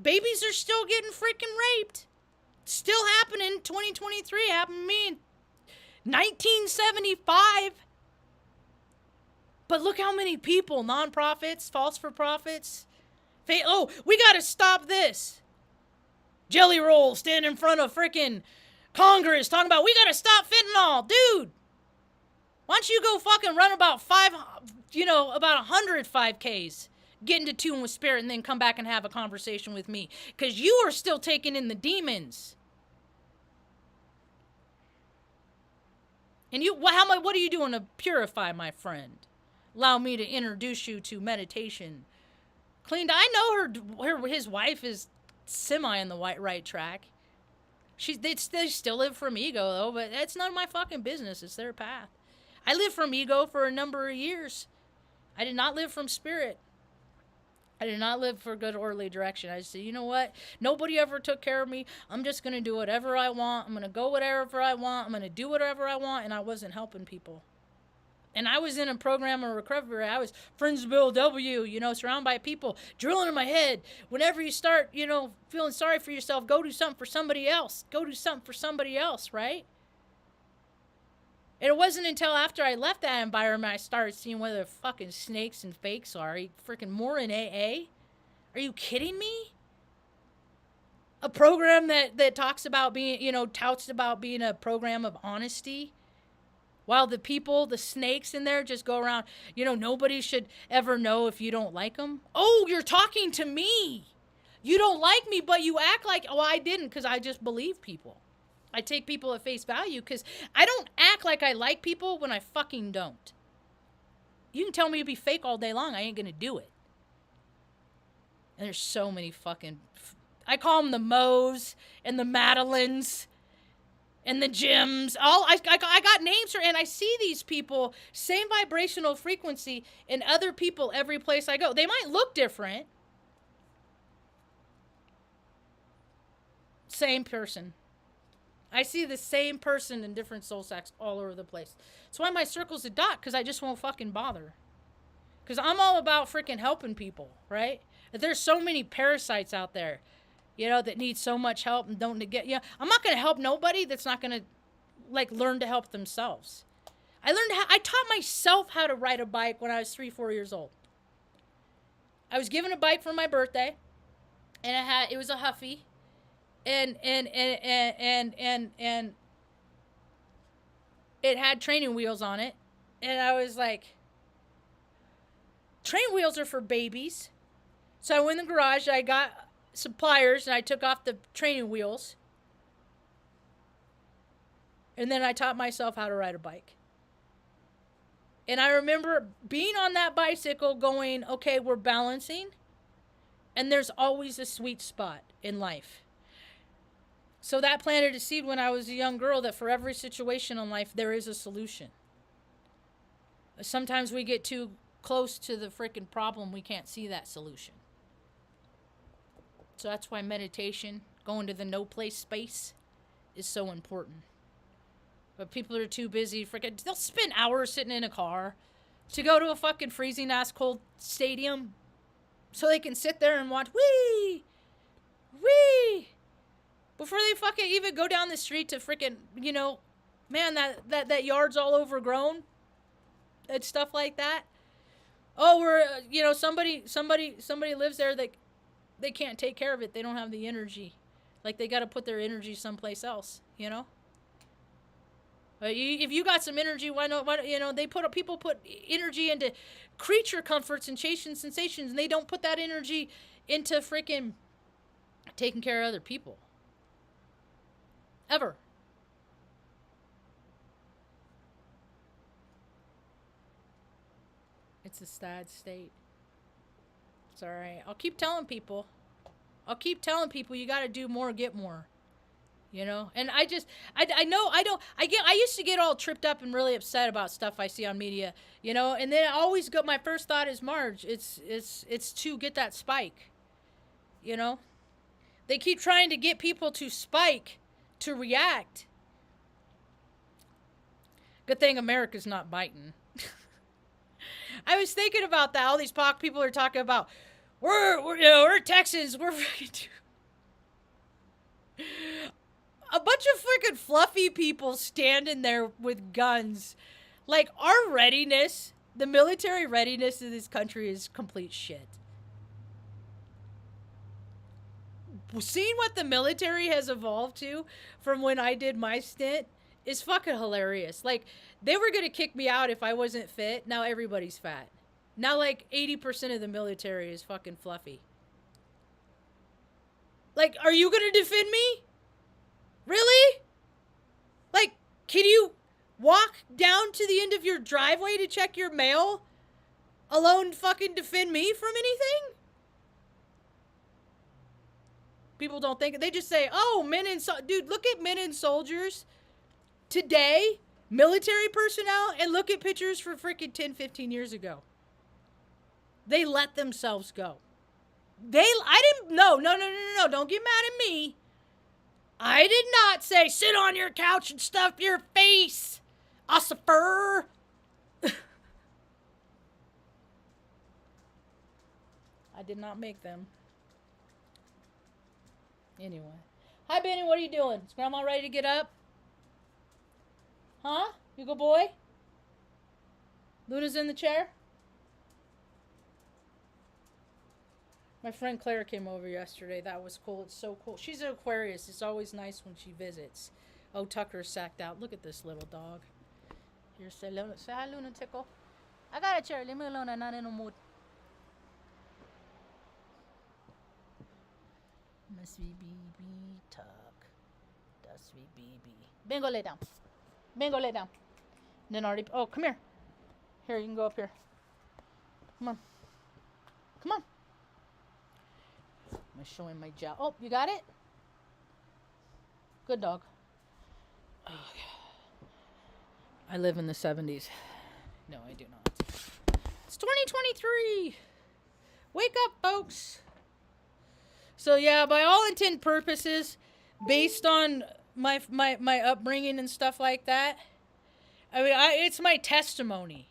Babies are still getting freaking raped. Still happening in 2023. Happened to me in 1975. But look how many people, nonprofits, false for profits. We gotta stop this. Jelly Roll stand in front of freaking Congress talking about, we gotta stop fentanyl. Dude. Why don't you go fucking run about 100 5Ks, get into tune with spirit, and then come back and have a conversation with me? Because you are still taking in the demons. And what are you doing to purify, my friend? Allow me to introduce you to meditation. I know his wife is semi on the right track. They still live from ego, though, but that's none of my fucking business. It's their path. I lived from ego for a number of years. I did not live from spirit. I did not live for good orderly direction. I just said, you know what? Nobody ever took care of me. I'm just going to do whatever I want. I'm going to go whatever I want. I'm going to do whatever I want. And I wasn't helping people. And I was in a program of recovery. I was Friends of Bill W, surrounded by people drilling in my head. Whenever you start, feeling sorry for yourself, go do something for somebody else. Go do something for somebody else, right? And it wasn't until after I left that environment I started seeing where the fucking snakes and fakes are. Are you freaking more in AA? Are you kidding me? A program that talks about being, touts about being a program of honesty. While the people, the snakes in there just go around, nobody should ever know if you don't like them. Oh, you're talking to me. You don't like me, but you act like, I didn't, because I just believe people. I take people at face value because I don't act like I like people when I fucking don't. You can tell me to be fake all day long. I ain't going to do it. And there's so many fucking... I call them the Moes and the Madeleines and the Jims. I got names for... And I see these people, same vibrational frequency, in other people every place I go. They might look different. Same person. I see the same person in different soul sacks all over the place. That's why my circle's a dot, because I just won't fucking bother. Because I'm all about freaking helping people, right? There's so many parasites out there, that need so much help and don't get, I'm not going to help nobody that's not going to, learn to help themselves. I taught myself how to ride a bike when I was 3-4 years old. I was given a bike for my birthday, and it was a Huffy. And it had training wheels on it. And I was like, training wheels are for babies. So I went in the garage, I got some pliers, and I took off the training wheels. And then I taught myself how to ride a bike. And I remember being on that bicycle going, okay, we're balancing. And there's always a sweet spot in life. So that planted a seed when I was a young girl that for every situation in life, there is a solution. Sometimes we get too close to the freaking problem, we can't see that solution. So that's why meditation, going to the no place space, is so important. But people are too busy freaking, they'll spend hours sitting in a car to go to a fucking freezing ass cold stadium so they can sit there and watch wee before they fucking even go down the street to freaking, you know, man, that yard's all overgrown and stuff like that. Oh, we're you know, somebody lives there that they can't take care of it. They don't have the energy. Like, they got to put their energy someplace else, you know? If you got some energy, why not, you know, people put energy into creature comforts and chasing sensations, and they don't put that energy into freaking taking care of other people. Ever. It's a sad state. It's alright. I'll keep telling people you gotta do more, get more. You know? And I used to get all tripped up and really upset about stuff I see on media, you know, and then I always got, my first thought is, Marge, it's to get that spike. You know? They keep trying to get people to spike, to react. Good thing America's not biting. I was thinking about that. All these people are talking about, we're Texans. We're freaking a bunch of freaking fluffy people standing there with guns. Like, our readiness, the military readiness of this country is complete shit. Seeing what the military has evolved to from when I did my stint is fucking hilarious. Like, they were going to kick me out if I wasn't fit. Now everybody's fat. Now, like, 80% of the military is fucking fluffy. Like, are you going to defend me? Really? Like, can you walk down to the end of your driveway to check your mail alone, fucking defend me from anything? People don't think, they just say, oh, dude, look at men and soldiers today, military personnel, and look at pictures from freaking 10, 15 years ago. They let themselves go. No, don't get mad at me. I did not say sit on your couch and stuff your face, ossifer. I did not make them. Anyway. Hi, Benny, what are you doing? Is Grandma ready to get up? Huh? You good boy? Luna's in the chair? My friend Claire came over yesterday. That was cool. It's so cool. She's an Aquarius. It's always nice when she visits. Oh, Tucker's sacked out. Look at this little dog. Here, say hi, Luna, tickle. I got a chair. Leave me alone. I'm not in a mood. Must be BB talk. That's we BB. Bingo, lay down. Bingo, lay down. Then already. Oh, come here. Here, you can go up here. Come on. Come on. I'm showing my jowl. Oh, you got it? Good dog. Oh, I live in the 70s. No, I do not. It's 2023. Wake up, folks. So yeah, by all intent and purposes, based on my upbringing and stuff like that, I mean, it's my testimony.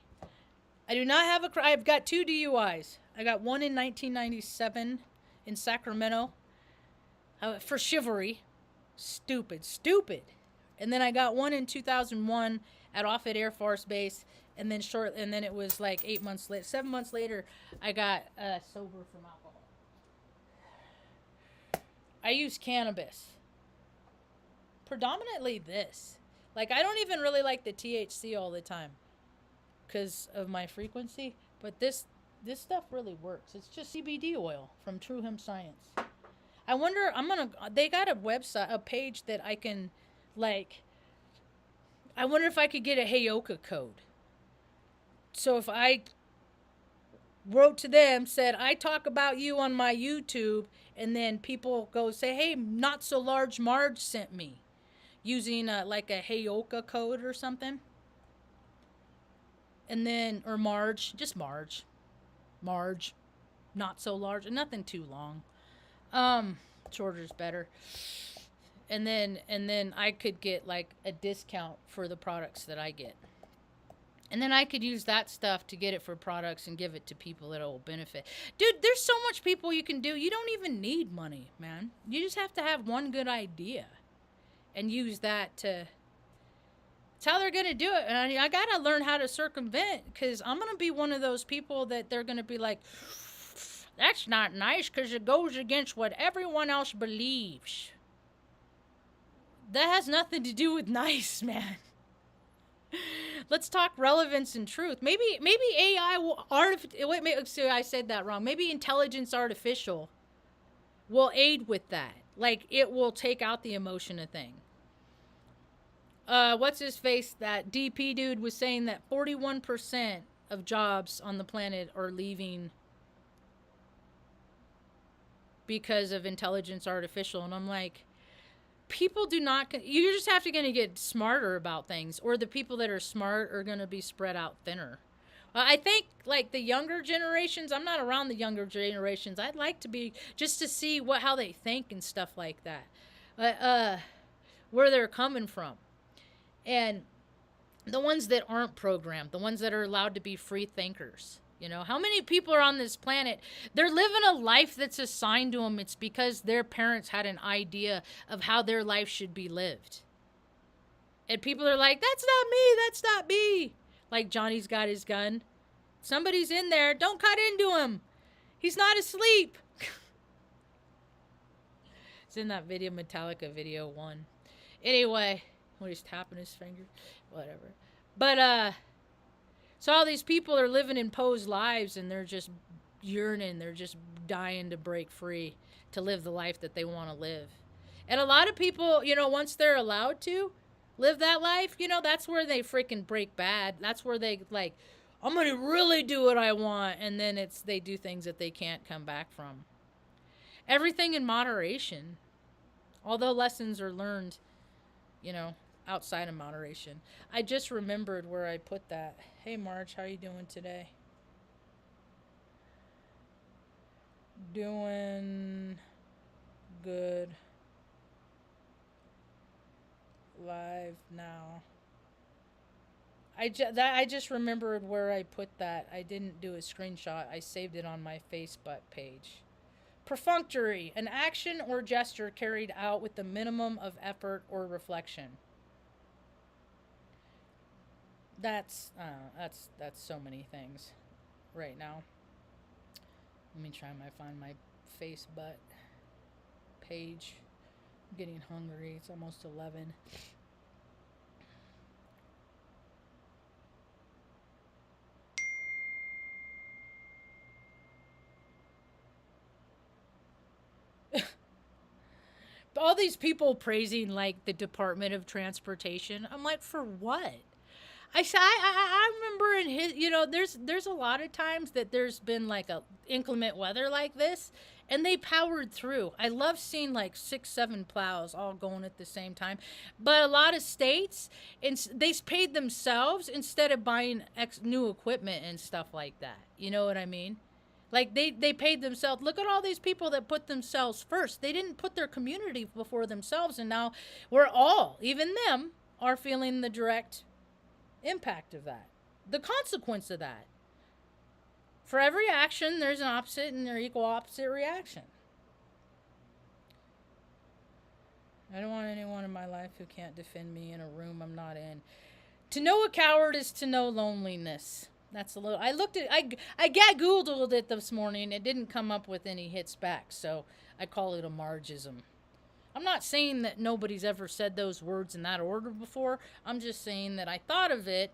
I do not have I've got 2 DUIs. I got one in 1997 in Sacramento for chivalry. Stupid. And then I got one in 2001 at Offutt Air Force Base, and then it was like 7 months later, I got sober from alcohol. I use cannabis. Predominantly this. Like, I don't even really like the THC all the time because of my frequency, but this stuff really works. It's just CBD oil from True Hemp Science. I wonder, they got a website, a page that I can, like, I wonder if I could get a Heyoka code. So if I wrote to them, said, I talk about you on my YouTube, and then people go say, hey, Not So Large Marge sent me, using like a Heyoka code or something. and then, or Marge, just Marge. Marge. Not so large, and nothing too long. Shorter's better. And then I could get like a discount for the products that I get. And then I could use that stuff to get it for products and give it to people that will benefit. Dude, there's so much people you can do. You don't even need money, man. You just have to have one good idea and use that to... It's how they're going to do it. And I got to learn how to circumvent, because I'm going to be one of those people that they're going to be like, that's not nice because it goes against what everyone else believes. That has nothing to do with nice, man. Let's talk relevance and truth. Maybe AI will I said that wrong. Maybe intelligence artificial will aid with that. Like, it will take out the emotion of thing. What's his face? That DP dude was saying that 41% of jobs on the planet are leaving because of intelligence artificial. And I'm like, people do not... You just have to get smarter about things, or the people that are smart are going to be spread out thinner. I think, like, the younger generations... I'm not around the younger generations. I'd like to be, just to see how they think and stuff like that. Where they're coming from. And the ones that aren't programmed, the ones that are allowed to be free thinkers. You know, how many people are on this planet? They're living a life that's assigned to them. It's because their parents had an idea of how their life should be lived. And people are like, that's not me, that's not me. Like Johnny's got his gun. Somebody's in there. Don't cut into him. He's not asleep. It's in that video, Metallica video 1. Anyway, when he's tapping his finger. Whatever. But, so all these people are living imposed lives, and they're just yearning. They're just dying to break free, to live the life that they want to live. And a lot of people, you know, once they're allowed to live that life, you know, that's where they freaking break bad. That's where they, like, I'm going to really do what I want. And then they do things that they can't come back from. Everything in moderation. Although lessons are learned, you know, outside of moderation. I just remembered where I put that. Hey, Marge, how you doing today? Doing good. Live now. I just remembered where I put that. I didn't do a screenshot. I saved it on my Facebook page. Perfunctory, an action or gesture carried out with the minimum of effort or reflection. That's so many things right now. Let me try find my Facebook page. I'm getting hungry. It's almost 11. All these people praising, like, the Department of Transportation. I'm like, for what? I remember in his, you know, there's a lot of times that there's been like a inclement weather like this, and they powered through. I love seeing like 6-7 plows all going at the same time. But a lot of states, they paid themselves instead of buying new equipment and stuff like that. You know what I mean? Like, they paid themselves. Look at all these people that put themselves first. They didn't put their community before themselves, and now we're all, even them, are feeling the direct impact of that. The consequence of that. For every action, there's an opposite and there's equal opposite reaction. I don't want anyone in my life who can't defend me in a room I'm not in. To know a coward is to know loneliness. That's a little... I Googled it this morning. It didn't come up with any hits back, so I call it a Margeism. I'm not saying that nobody's ever said those words in that order before. I'm just saying that I thought of it,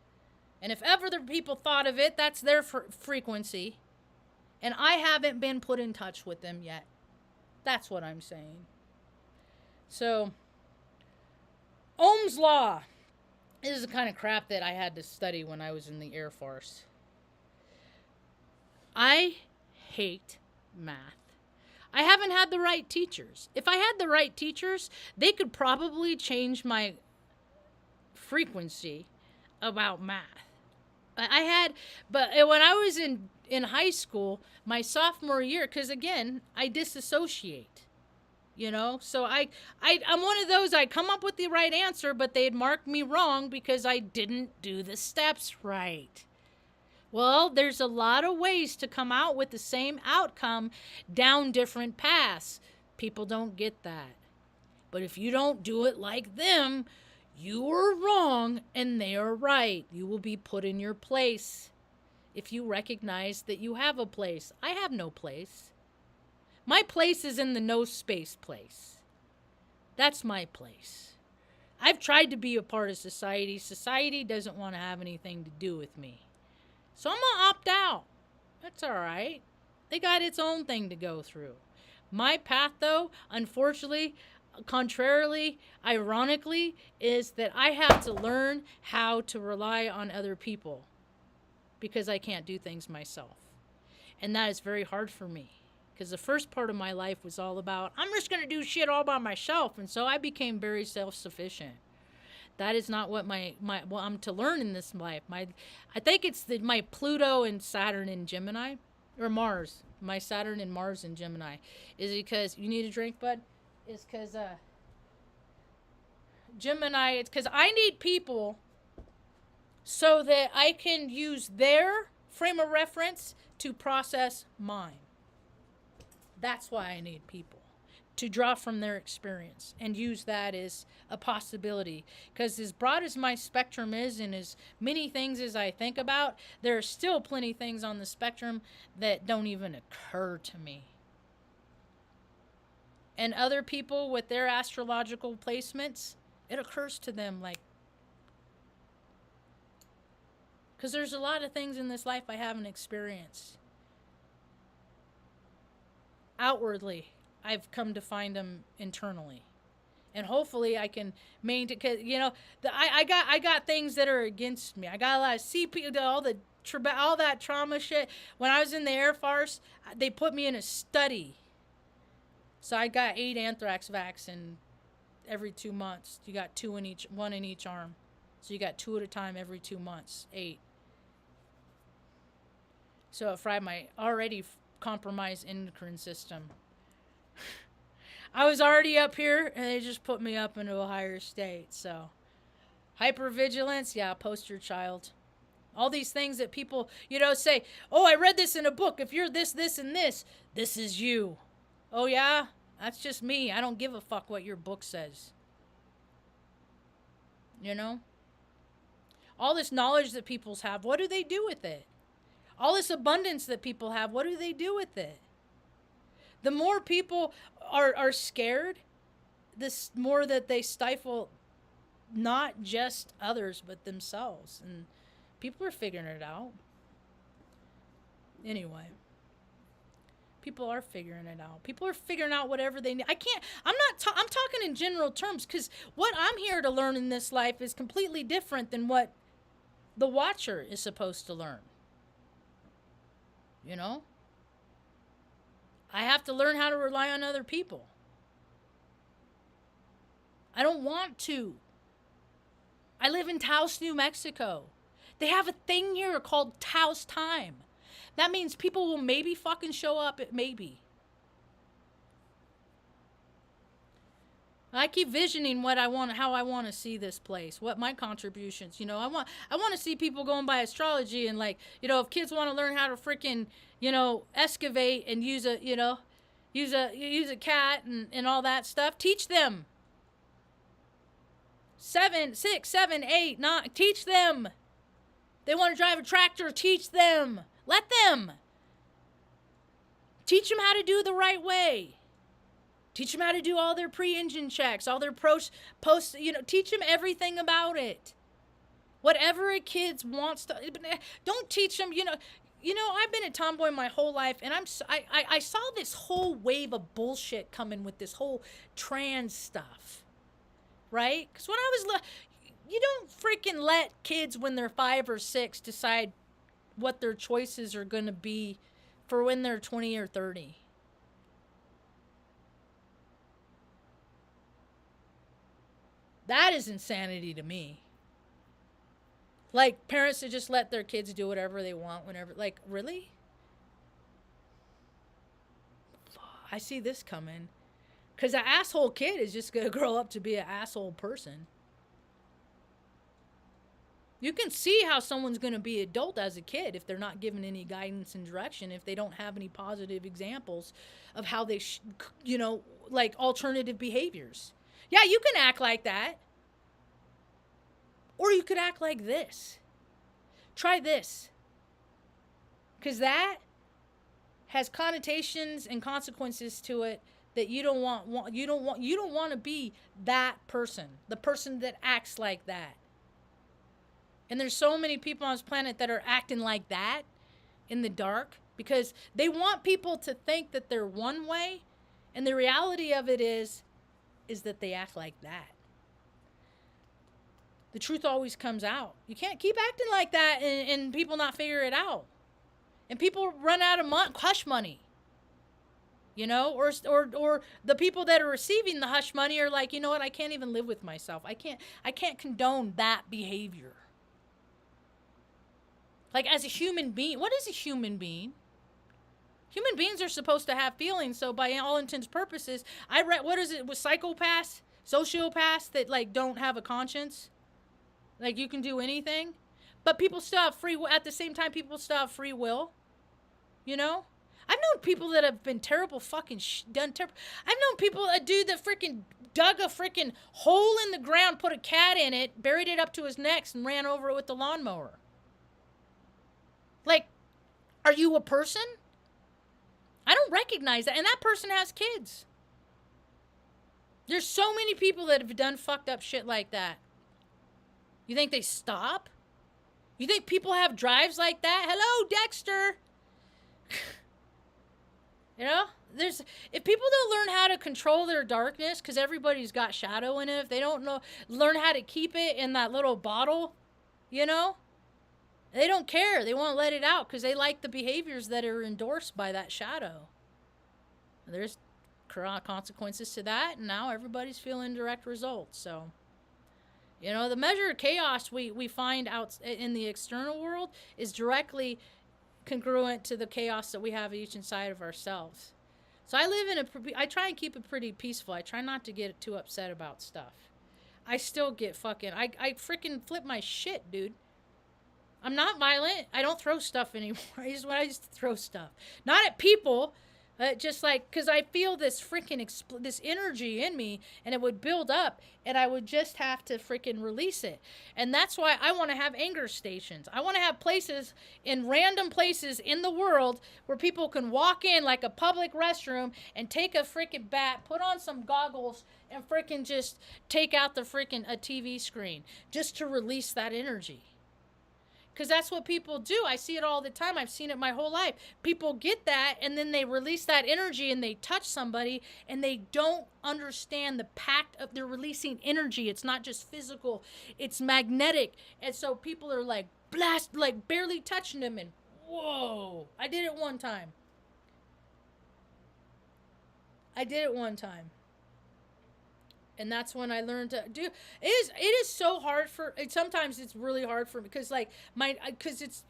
and if ever the people thought of it, that's their frequency, and I haven't been put in touch with them yet. That's what I'm saying. So, Ohm's Law. This is the kind of crap that I had to study when I was in the Air Force. I hate math. I haven't had the right teachers. If I had the right teachers, they could probably change my frequency about math. I had, but when I was in high school, my sophomore year, because again, I disassociate. So I'm one of those. I come up with the right answer, but they'd mark me wrong because I didn't do the steps right. Well, there's a lot of ways to come out with the same outcome down different paths. People don't get that. But if you don't do it like them, you are wrong and they are right. You will be put in your place if you recognize that you have a place. I have no place. My place is in the no space place. That's my place. I've tried to be a part of society. Society doesn't want to have anything to do with me. So I'm going to opt out. That's all right. They got its own thing to go through. My path, though, unfortunately, contrarily, ironically, is that I have to learn how to rely on other people because I can't do things myself. And that is very hard for me because the first part of my life was all about, I'm just going to do shit all by myself. And so I became very self-sufficient. That is not what what I'm to learn in this life. I think it's my Pluto and Saturn in Gemini, or Mars. My Saturn and Mars in Gemini is because you need a drink, bud. Is because Gemini. It's because I need people so that I can use their frame of reference to process mine. That's why I need people. To draw from their experience and use that as a possibility. Because as broad as my spectrum is and as many things as I think about, there are still plenty of things on the spectrum that don't even occur to me. And other people with their astrological placements, it occurs to them like, because there's a lot of things in this life I haven't experienced. Outwardly, I've come to find them internally, and hopefully I can maintain. Cause I got things that are against me. I got a lot of CP, all that trauma shit. When I was in the Air Force, they put me in a study. So I got 8 anthrax vaccine every 2 months. You got 1 in each arm. So you got 2 at a time every 2 months. 8. So it fried my already compromised endocrine system. I was already up here, and they just put me up into a higher state. So, hypervigilance, yeah, poster child. All these things that people, say, oh, I read this in a book. If you're this, this, and this is you. Oh, yeah? That's just me. I don't give a fuck what your book says. All this knowledge that people have, what do they do with it? All this abundance that people have, what do they do with it? The more people are scared, the more that they stifle not just others, but themselves. And people are figuring it out. Anyway. People are figuring it out. People are figuring out whatever they need. I'm talking in general terms, because what I'm here to learn in this life is completely different than what the watcher is supposed to learn. I have to learn how to rely on other people. I don't want to. I live in Taos, New Mexico. They have a thing here called Taos time. That means people will maybe fucking show up at maybe. I keep visioning how I want to see this place, what my contributions. I want to see people going by astrology and if kids want to learn how to freaking, excavate and use a cat and all that stuff, teach them. 7, 6, 7, 8, 9, teach them. They want to drive a tractor, teach them. Let them. Teach them how to do the right way. Teach them how to do all their pre-engine checks, all their post, teach them everything about it. Whatever a kid wants to, don't teach them, I've been a tomboy my whole life, and I saw this whole wave of bullshit coming with this whole trans stuff, right? Because when I was, you don't freaking let kids when they're 5 or 6 decide what their choices are going to be for when they're 20 or 30. That is insanity to me. Like parents to just let their kids do whatever they want whenever. Like, really? I see this coming. Because an asshole kid is just going to grow up to be an asshole person. You can see how someone's going to be adult as a kid if they're not given any guidance and direction, if they don't have any positive examples of how they, like alternative behaviors. Yeah, you can act like that. Or you could act like this. Try this. Because that has connotations and consequences to it that you don't want. You don't want to be that person, the person that acts like that. And there's so many people on this planet that are acting like that in the dark because they want people to think that they're one way, and the reality of it is that they act like that. The truth always comes out. You can't keep acting like that and people not figure it out. And people run out of hush money. Or the people that are receiving the hush money are like, you know what, I can't even live with myself. I can't condone that behavior. Like, as a human being, what is a human being? Human beings are supposed to have feelings, so by all intents and purposes, I read, what is it, with psychopaths, sociopaths that, like, don't have a conscience? Like, you can do anything? But people still have free will. At the same time, people still have free will. I've known people that have been terrible fucking I've known people, a dude that freaking dug a freaking hole in the ground, put a cat in it, buried it up to his neck, and ran over it with the lawnmower. Like, are you a person? I don't recognize that. And that person has kids. There's so many people that have done fucked up shit like that. You think they stop? You think people have drives like that? Hello, Dexter. If people don't learn how to control their darkness, because everybody's got shadow in it, if they don't learn how to keep it in that little bottle, they don't care. They won't let it out because they like the behaviors that are endorsed by that shadow. There's consequences to that, and now everybody's feeling direct results. So, the measure of chaos we find out in the external world is directly congruent to the chaos that we have each inside of ourselves. So I try and keep it pretty peaceful. I try not to get too upset about stuff. I still get I freaking flip my shit, dude. I'm not violent. I don't throw stuff anymore. I used to throw stuff. Not at people. Just like, because I feel this freaking this energy in me, and it would build up, and I would just have to freaking release it. And that's why I want to have anger stations. I want to have places, in random places in the world, where people can walk in like a public restroom and take a freaking bat, put on some goggles, and freaking just take out a TV screen just to release that energy. Because that's what people do. I see it all the time. I've seen it my whole life. People get that, and then they release that energy, and they touch somebody, and they don't understand the pact of they're releasing energy. It's not just physical. It's magnetic. And so people are like, blast, like barely touching them, and whoa. I did it one time. And that's when I learned to do. It is so hard sometimes it's really hard for me because because it's,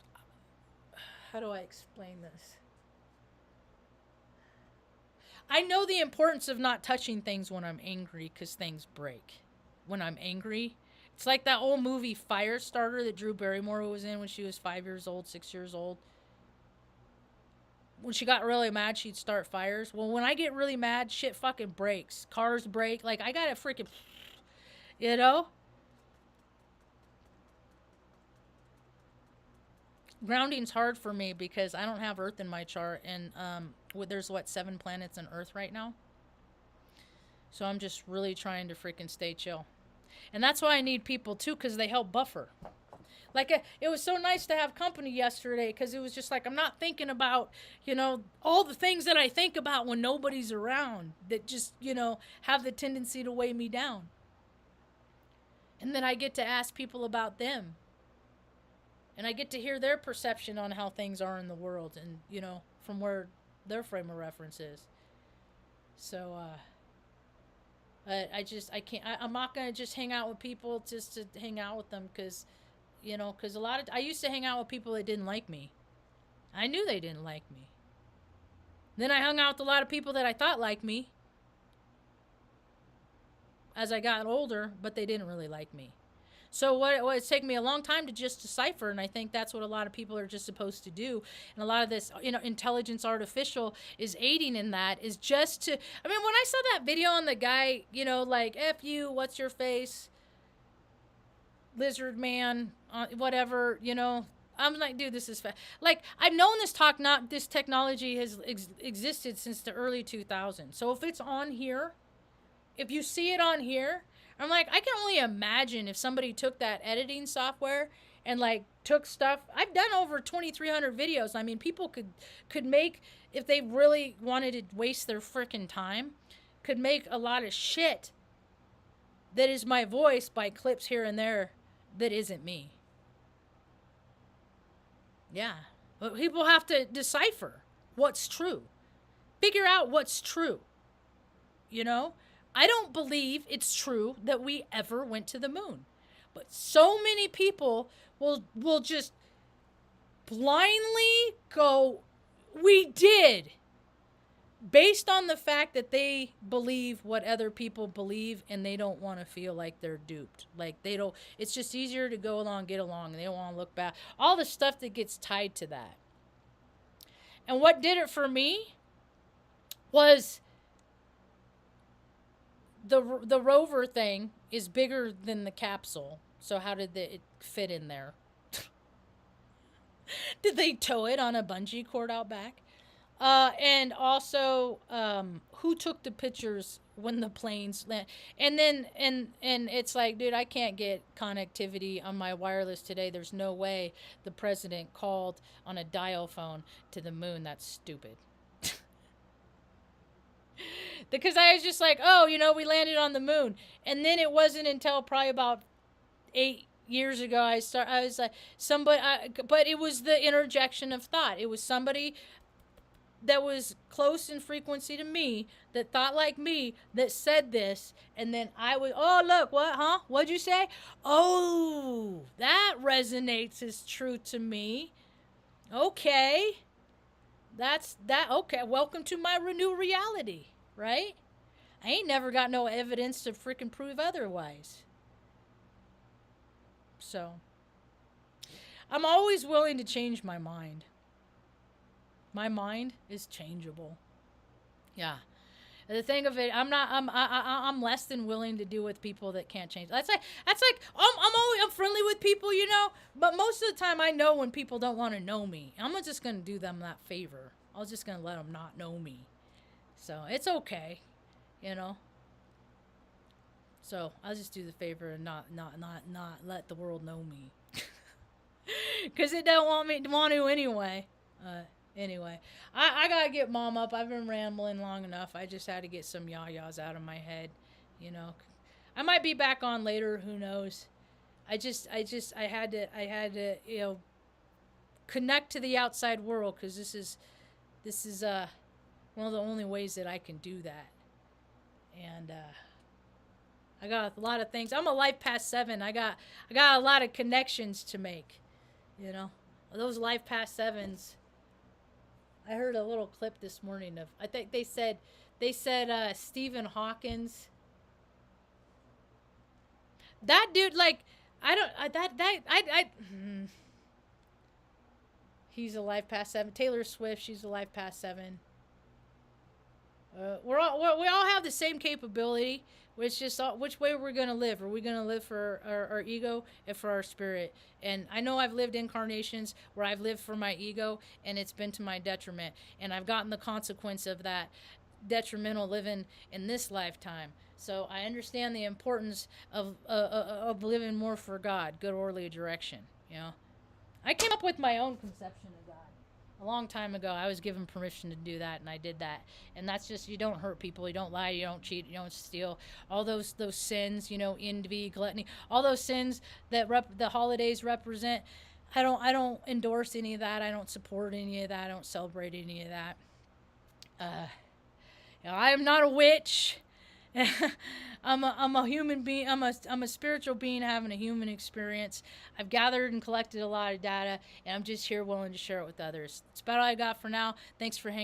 how do I explain this? I know the importance of not touching things when I'm angry because things break. When I'm angry, it's like that old movie Firestarter that Drew Barrymore was in when she was 5 years old, 6 years old. When she got really mad, she'd start fires. Well, when I get really mad, shit fucking breaks. Cars break. Like, I gotta freaking, Grounding's hard for me because I don't have Earth in my chart. And there's, 7 planets on Earth right now? So I'm just really trying to freaking stay chill. And that's why I need people, too, because they help buffer. Like, it was so nice to have company yesterday because it was just like, I'm not thinking about, all the things that I think about when nobody's around that just, have the tendency to weigh me down. And then I get to ask people about them. And I get to hear their perception on how things are in the world and, from where their frame of reference is. So, I'm not going to just hang out with people just to hang out with them because, you know, because I used to hang out with people that didn't like me. I knew they didn't like me. Then I hung out with a lot of people that I thought liked me as I got older, but they didn't really like me. So it's taken me a long time to just decipher, and I think that's what a lot of people are just supposed to do. And a lot of this, you know, intelligence artificial is aiding in that, is just to, I mean, when I saw that video on the guy, you know, like, F you, what's your face, lizard man, whatever, you know, I'm like, dude, this is like, I've known this technology has existed since the early 2000s. So if it's on here, if you see it on here, I'm like, I can only imagine if somebody took that editing software and like took stuff. I've done over 2,300 videos. I mean, people could make, if they really wanted to waste their freaking time, could make a lot of shit that is my voice by clips here and there that isn't me. Yeah. But people have to decipher what's true. Figure out what's true. You know? I don't believe it's true that we ever went to the moon. But so many people will just blindly go, we did. Based on the fact that they believe what other people believe, and they don't want to feel like they're duped. Like they don't, it's just easier to go along, get along, and they don't want to look back. All the stuff that gets tied to that. And what did it for me was the rover thing is bigger than the capsule. So how did it fit in there? Did they tow it on a bungee cord out back? And also, who took the pictures when the planes land? And then, and it's like, dude, I can't get connectivity on my wireless today. There's no way the president called on a dial phone to the moon. That's stupid. Because I was just like, oh, you know, we landed on the moon. And then it wasn't until probably about 8 years ago I was like, but it was the interjection of thought. It was somebody that was close in frequency to me, that thought like me, that said this, and then I was, oh, look, what, huh? What'd you say? Oh, that resonates as true to me. Okay. Okay, welcome to my new reality, right? I ain't never got no evidence to freaking prove otherwise. So, I'm always willing to change my mind. My mind is changeable. Yeah. The thing of it, I'm less than willing to do with people that can't change. That's like I'm friendly with people, you know, but most of the time I know when people don't want to know me. I'm not just going to do them that favor. I was just going to let them not know me. So, it's okay, you know. So, I'll just do the favor and not let the world know me. Cuz it don't want to anyway. Anyway, I gotta get mom up. I've been rambling long enough. I just had to get some yah-yahs out of my head, you know. I might be back on later. Who knows? I had to, you know, connect to the outside world, because this is one of the only ways that I can do that. And I got a lot of things. I'm a life past 7. I got a lot of connections to make, you know. Those life past 7s. I heard a little clip this morning of, I think they said Stephen Hawkins. That dude, like, he's a life past 7. Taylor Swift, she's a life past 7. We all have the same capability. It's just which way we're going to live. Are we going to live for our ego and for our spirit? And I know I've lived incarnations where I've lived for my ego, and it's been to my detriment. And I've gotten the consequence of that detrimental living in this lifetime. So I understand the importance of living more for God, good orderly direction. You know, I came up with my own conception of God. A long time ago, I was given permission to do that, and I did that. And that's just, you don't hurt people, you don't lie, you don't cheat, you don't steal. All those sins, you know, envy, gluttony, all those sins that the holidays represent. I don't endorse any of that. I don't support any of that. I don't celebrate any of that. You know, I am not a witch. I'm a human being. I'm a spiritual being having a human experience. I've gathered and collected a lot of data, and I'm just here willing to share it with others. That's about all I got for now. Thanks for hanging.